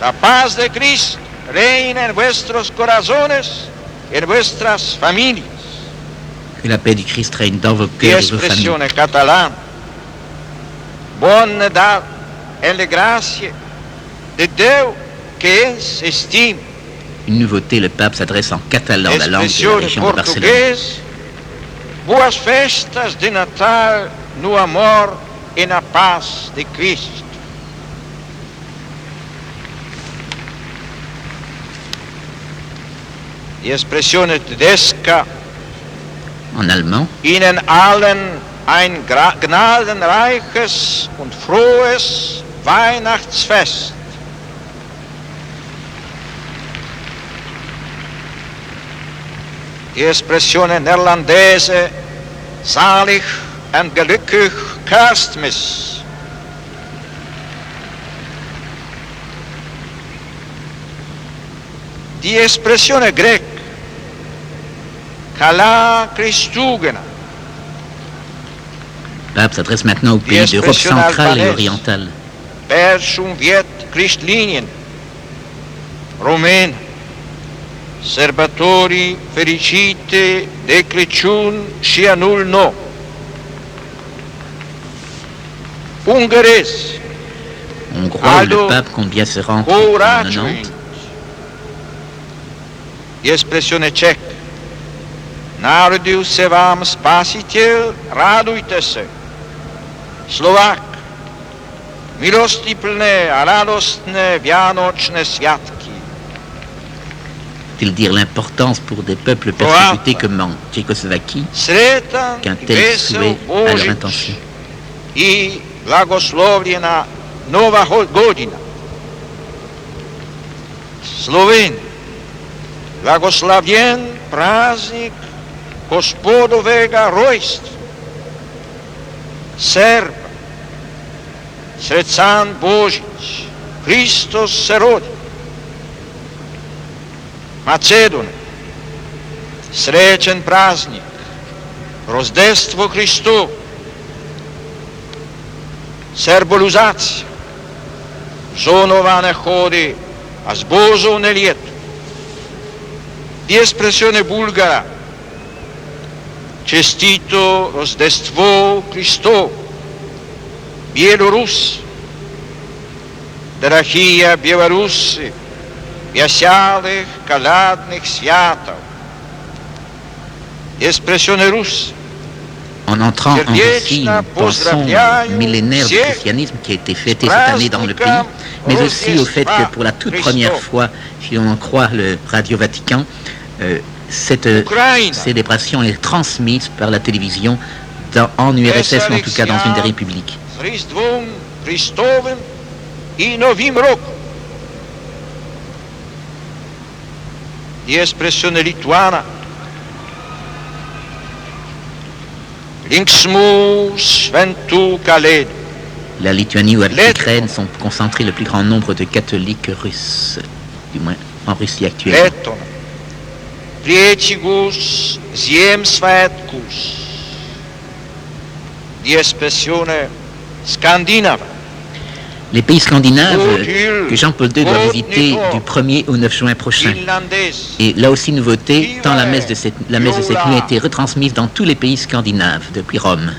La paz de Cristo reina en vuestros corazones y en vuestras familias. Que la paix du Christ règne dans vos Di cœurs et vos familles. espressione catalana. Buon Nadal en le grazie de Dieu que ens estime. Une nouveauté, le pape s'adresse en catalan, la langue de la Espressione région de Barcelone. portuguese. Boas festas de Natal no amor e na paz de Cristo. Die espressione tedesca. En allemand, Ihnen allen ein gnadenreiches und frohes Weihnachtsfest. Die espressione neerlandese, zalig en gelukkig Kerstmis. Die espressione greca, Kala Christugena. le pape s'adresse maintenant aux pays d'Europe centrale et orientale. Persum viet Christlinien, Romain, serbatori felicite de Crăciun și anul nou. Ungherese, Hongrois, où le pape compte bien se rendre en coraggio, 90. espressione ceca. Narodil se vám spasitel, radujte se. Slovák, milostiplné a radostné vianočné sviatky. Il dire l'importance pour des peuples persécutés comme en Tchécoslovaquie Sretan qu'un i tel vesel souhait a leur Božić intention. i blagoslovljena Nova godina. Sloven, blagoslavljen praznik Gospodovega rojstva. Serb, srećan Božić, Hristos se rodi. Macedone, srećen praznik, Rozdevstvo Hristovo. Serboluzacija, zonovane hodi, a zbozovne ljeto. Di espressione bulgara, čestito Rozdevstvo Hristovo. Bjelorus, drahija Bjelarusi, vjeselih kaladnih svjatov. Espressione russe. En entrant en Russie, nous pensons au millénaire du christianisme qui a été fêté cette année dans le pays, mais aussi au fait que pour la toute première fois, si on en croit le Radio Vatican, cette célébration est transmise par la télévision en URSS, ou en tout cas dans une des républiques. Rіздвом Христовим і Новим роком. Di espressione lituana. Linksmu Sventu Kaled. La Lituanie ou l'Ukraine sont concentrés le plus grand nombre de catholiques russes, du moins en Russie actuelle. Letton. Priecigus Ziemsvetkus. Di espressione scandinava. Les pays scandinaves que Jean-Paul II doit visiter du 1er au 9 juin prochain. Et là aussi, nouveauté, tant la messe de cette nuit a été retransmise dans tous les pays scandinaves depuis Rome.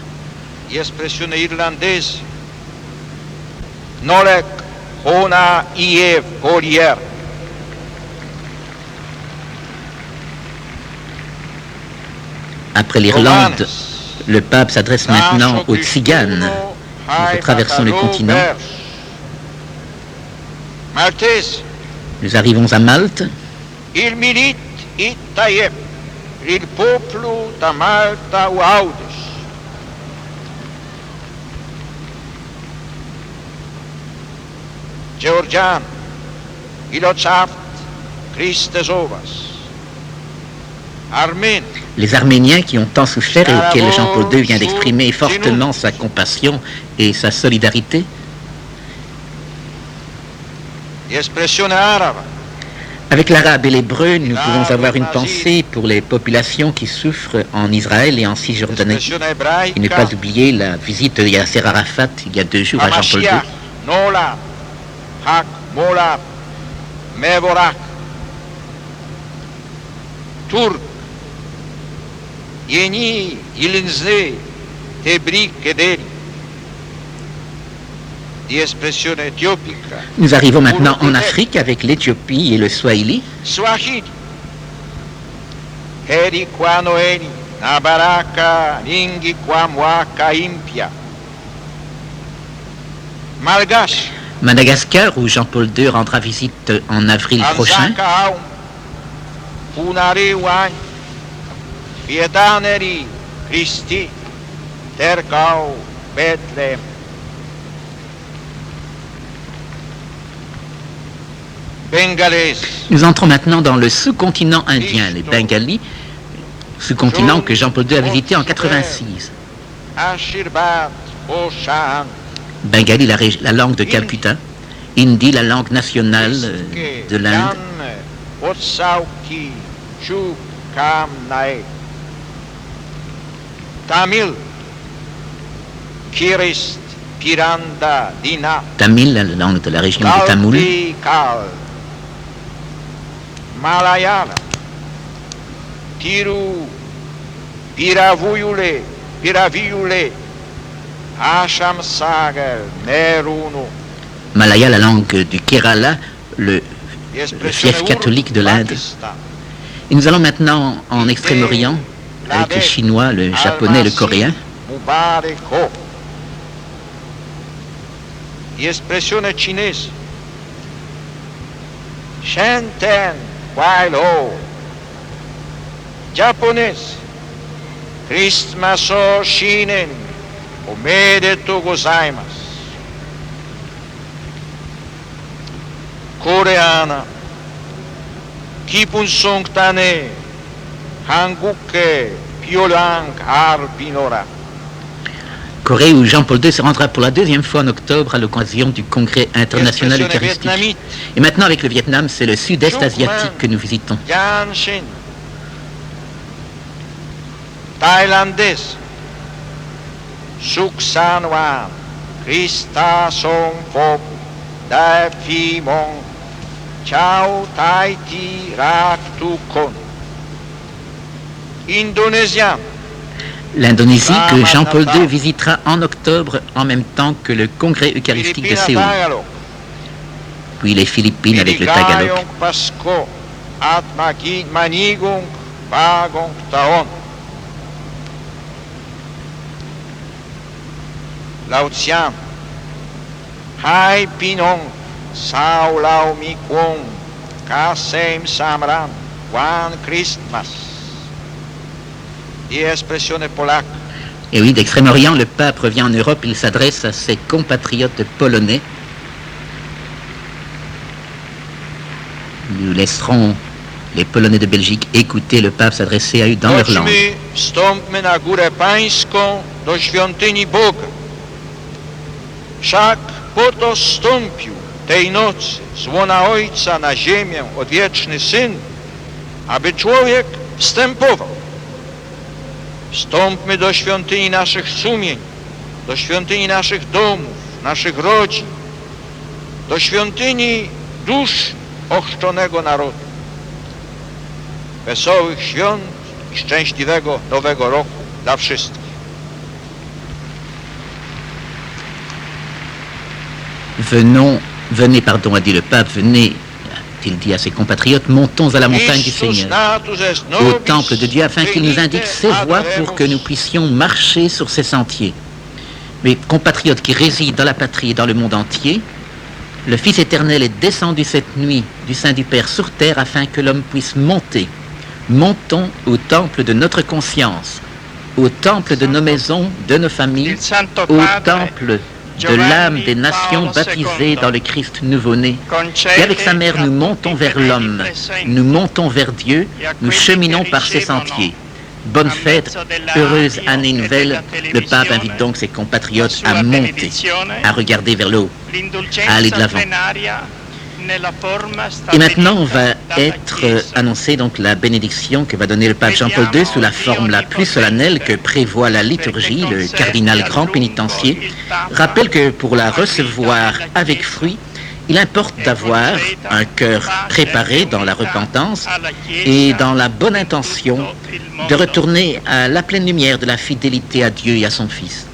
Espressione irlandaise, Nolek, Hona, Iev, Golier. Après l'Irlande, le pape s'adresse maintenant aux Tziganes. Nous traversons le continent. Maltese, Nous arrivons à Malte. il milite Itaiem, il popolo da Malta o Audes. Georgian, il ochaft Christes ovas. Armène, Les Arméniens qui ont tant souffert et auxquels Jean-Paul II vient d'exprimer fortement sa compassion et sa solidarité. espressione araba, Avec l'arabe et l'hébreu, nous pouvons avoir une pensée pour les populations qui souffrent en Israël et en Cisjordanie. espressione Et ne ebraica, pas oublier la visite de Yasser Arafat il y a 2 jours à Jean-Paul II. Hamashiach, Nola, Hak, Mola, Mevorak, Turk, Yeni, Ilinze, Tebrik, Kederi, di espressione etiopica, Nous arrivons maintenant en Afrique avec l'Éthiopie et le Swahili. Swahili, Heri kwa Noeli, Nabaraka, Ningi kwa Mwaka Impia, Malgache, Madagascar, où Jean-Paul II rendra visite en avril prochain. Anzaka Aum, Funare Wan, Pietaneri, Christi, Terkau, Bethlehem. Bengalese, Nous entrons maintenant dans le sous-continent indien, les Bengalis, sous-continent que Jean-Paul II a visité en 86. Ashirbat, Oshan, Bengali, la langue de Calcutta. Hindi, la langue nationale de l'Inde. Otsauki, Chuk, Kam, Nae. Tamil, Kirist, Piranda, Dina, Tamil, la langue de la région de Tamoul. Kalpi, Kal, Malayala, Tiru, Piravuyule, Piraviule, Asham Sagar, Neruno, Malaya, la langue du Kerala, le fief catholique de l'Inde. Et nous allons maintenant en Extrême-Orient avec le chinois, le japonais et le coréen. Mubareko. Espressione cinese. Shenten, Wailo. Japonese. Christmas o shinen. Omedetou gozaimasu. Coreana. Kipun song tane. Hanguke, Piolang, Arpinora. Corée, où Jean-Paul II se rendra pour la 2e fois en octobre à l'occasion du Congrès international eucharistique. Et maintenant avec le Vietnam, c'est le sud-est asiatique que nous visitons. Yanshin. Thaïlandaise. Suk San Wan. Krista Song Pop. Dai Phi Mong. Chao Tai Ti Rak Tu Kon. Indonésien. L'Indonésie que Jean-Paul II visitera en octobre en même temps que le Congrès eucharistique de Séoul. Puis les Philippines avec le Tagalog. Pasco. At Manigong Bagong Taon. Laotian. Hai Pinong. Sao Lao Mi Kwong. Kasem Samran. One Christmas. Di espressione polacca. Et oui, d'Extrême-Orient, le pape revient en Europe, il s'adresse à ses compatriotes polonais. Nous laisserons les Polonais de Belgique écouter le pape s'adresser à eux dans leur langue. Chodźmy, wstąpmy na górę pańską do świątyni Boga. Wszak po to zstąpił tej nocy z łona Ojca na ziemię odwieczny Syn, aby człowiek wstępował. Wstąpmy do świątyni naszych sumień, do świątyni naszych domów, naszych rodzin, do świątyni dusz ochrzczonego narodu. Wesołych świąt i szczęśliwego Nowego Roku dla wszystkich. Venez, pardon, a dit le pape, venez, a-t-il dit à ses compatriotes, montons à la montagne du Seigneur, au temple de Dieu, afin qu'il nous indique ses voies pour que nous puissions marcher sur ses sentiers. Mes compatriotes qui résident dans la patrie et dans le monde entier, le Fils éternel est descendu cette nuit du sein du Père sur terre afin que l'homme puisse monter. Montons au temple de notre conscience, au temple de nos maisons, de nos familles, au temple de l'âme des nations baptisées dans le Christ nouveau-né. Et avec sa mère, nous montons vers l'homme, nous montons vers Dieu, nous cheminons par ses sentiers. Bonne fête, heureuse année nouvelle. Le pape invite donc ses compatriotes à monter, à regarder vers le haut, à aller de l'avant. Et maintenant, on va être annoncé donc la bénédiction que va donner le pape Jean-Paul II sous la forme la plus solennelle que prévoit la liturgie. Le cardinal grand pénitencier rappelle que pour la recevoir avec fruit, il importe d'avoir un cœur préparé dans la repentance et dans la bonne intention de retourner à la pleine lumière de la fidélité à Dieu et à son Fils.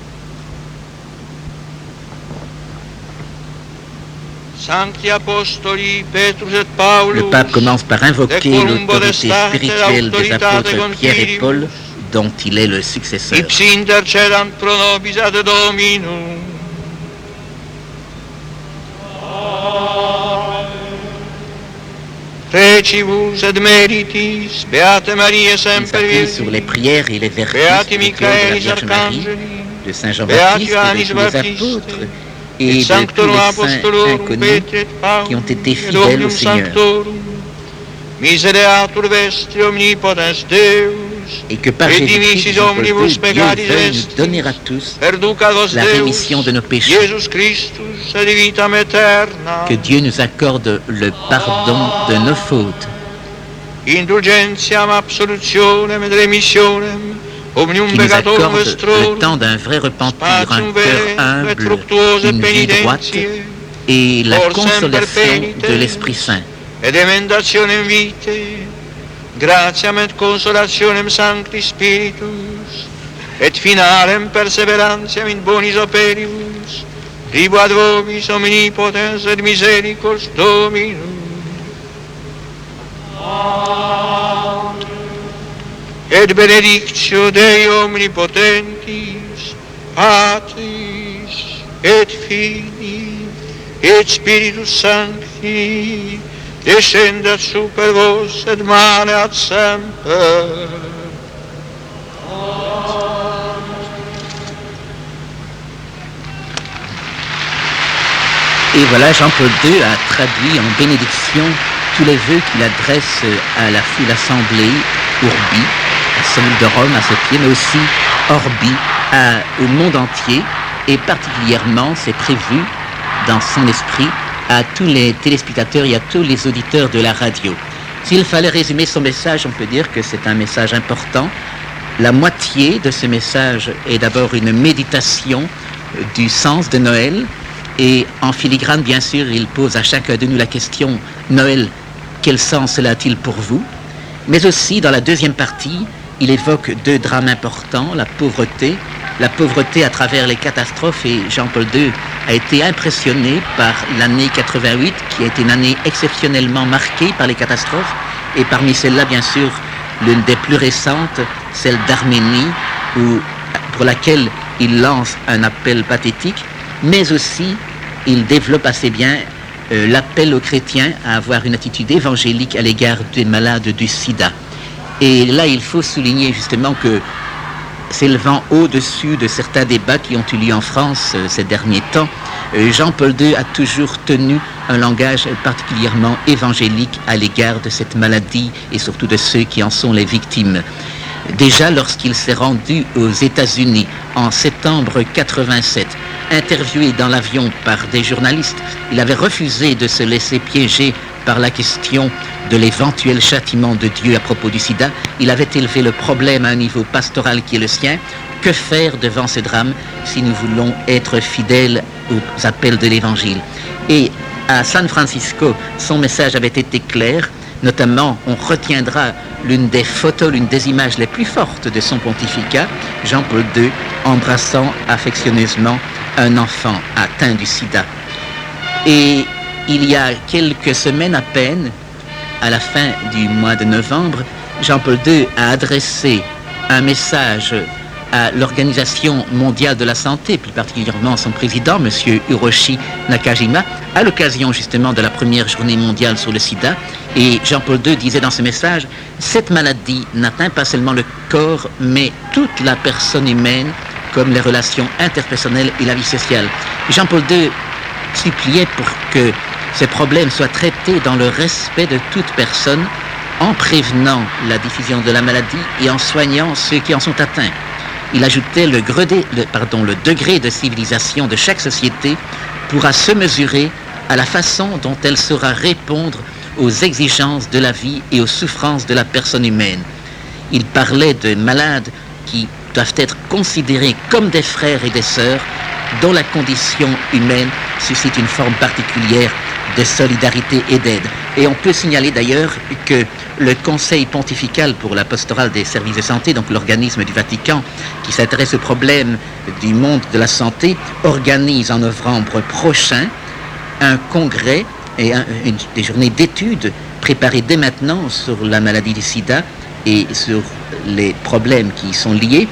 Le pape commence par invoquer l'autorité spirituelle des apôtres Pierre et Paul, dont il est le successeur. Recibus et meritis, Beate Maria Il semper s'appuie sur les prières et les vertus spirituelles de la Vierge Marie, de Saint Jean-Baptiste, et de tous les apôtres et de tous les saints inconnus qui ont été fidèles au Seigneur. Misereatur vestri omnipotens Deus, Et que par Jésus-Christ, Dieu veuille nous donner à tous la rémission de nos péchés. Que Dieu nous accorde le pardon de nos fautes. Qui nous accorde le temps d'un vrai repentir, un cœur humble, une vie droite et la consolation de l'Esprit Saint. Gratiam et consolationem Sancti Spiritus, et finalem perseverantiam in bonis operibus, ribuat vobis omnipotens et misericors Dominus. Et benedictio Dei omnipotentis, Patris, et Filii, et Spiritus Sancti, descendat super vos et maneat semper. Et voilà, Jean-Paul II a traduit en bénédiction tous les vœux qu'il adresse à la foule assemblée, Urbi, à celle de Rome, à ses pieds, mais aussi Orbi, au monde entier, et particulièrement, c'est prévu dans son esprit, à tous les téléspectateurs et à tous les auditeurs de la radio. S'il fallait résumer son message, on peut dire que c'est un message important. La moitié de ce message est d'abord une méditation du sens de Noël, et en filigrane, bien sûr, il pose à chacun de nous la question « Noël, quel sens cela a-t-il pour vous ?» Mais aussi, dans la deuxième partie, il évoque deux drames importants, la pauvreté à travers les catastrophes, et Jean-Paul II a été impressionné par l'année 88, qui a été une année exceptionnellement marquée par les catastrophes, et parmi celles-là, bien sûr, l'une des plus récentes, celle d'Arménie, pour laquelle il lance un appel pathétique, mais aussi il développe assez bien l'appel aux chrétiens à avoir une attitude évangélique à l'égard des malades du sida. Et là, il faut souligner justement que, s'élevant au-dessus de certains débats qui ont eu lieu en France ces derniers temps, Jean-Paul II a toujours tenu un langage particulièrement évangélique à l'égard de cette maladie et surtout de ceux qui en sont les victimes. Déjà, lorsqu'il s'est rendu aux États-Unis en septembre 87, interviewé dans l'avion par des journalistes, il avait refusé de se laisser piéger par la question de l'éventuel châtiment de Dieu à propos du sida. Il avait élevé le problème à un niveau pastoral qui est le sien. Que faire devant ce drame si nous voulons être fidèles aux appels de l'Évangile? Et À San Francisco, son message avait été clair. Notamment, on retiendra l'une des photos, l'une des images les plus fortes de son pontificat, Jean-Paul II embrassant affectueusement un enfant atteint du sida. Et il y a quelques semaines à peine, à la fin du mois de novembre, Jean-Paul II a adressé un message à l'Organisation mondiale de la santé, plus particulièrement son président, M. Hiroshi Nakajima, à l'occasion justement de la première journée mondiale sur le sida. Et Jean-Paul II disait dans ce message, cette maladie n'atteint pas seulement le corps, mais toute la personne humaine, comme les relations interpersonnelles et la vie sociale. Jean-Paul II suppliait pour que ces problèmes soient traités dans le respect de toute personne, en prévenant la diffusion de la maladie et en soignant ceux qui en sont atteints. Il ajoutait le degré de civilisation de chaque société pourra se mesurer à la façon dont elle saura répondre aux exigences de la vie et aux souffrances de la personne humaine. Il parlait de malades qui doivent être considérés comme des frères et des sœurs dont la condition humaine suscite une forme particulière de solidarité et d'aide. Et on peut signaler d'ailleurs que le Conseil pontifical pour la pastorale des services de santé, donc l'organisme du Vatican qui s'intéresse aux problèmes du monde de la santé, organise en novembre prochain un congrès et des journées d'études préparées dès maintenant sur la maladie du sida et sur les problèmes qui y sont liés,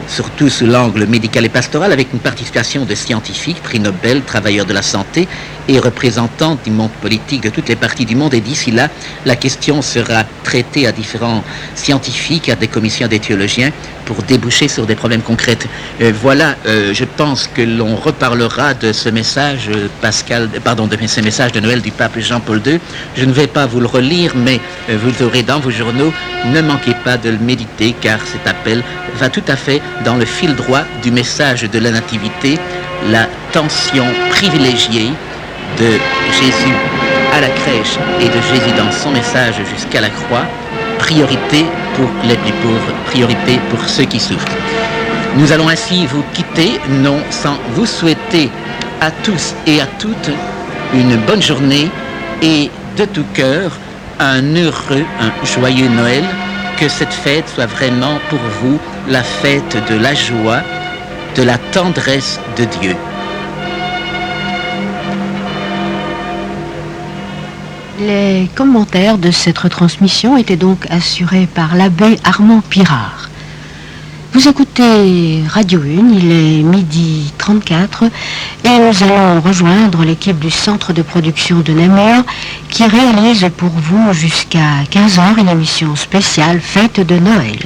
surtout sous l'angle médical et pastoral, avec une participation de scientifiques, prix Nobel, travailleurs de la santé et représentants du monde politique de toutes les parties du monde. Et d'ici là, la question sera traitée à différents scientifiques, à des commissions des théologiens, pour déboucher sur des problèmes concrets. Je pense que l'on reparlera de ce message de ce message de Noël du pape Jean-Paul II. Je ne vais pas vous le relire, mais vous l'aurez dans vos journaux. Ne manquez pas de le méditer, car cet appel va tout à fait dans le fil droit du message de la Nativité, la tension privilégiée de Jésus à la crèche et de Jésus dans son message jusqu'à la croix, priorité pour les plus pauvres, priorité pour ceux qui souffrent. Nous allons ainsi vous quitter, non sans vous souhaiter à tous et à toutes une bonne journée et de tout cœur un joyeux Noël. Que cette fête soit vraiment pour vous la fête de la joie, de la tendresse de Dieu. Les commentaires de cette retransmission étaient donc assurés par l'abbé Armand Pirard. Vous écoutez Radio 1, il est 12h34 et nous allons rejoindre l'équipe du centre de production de Namur qui réalise pour vous jusqu'à 15h une émission spéciale Fête de Noël.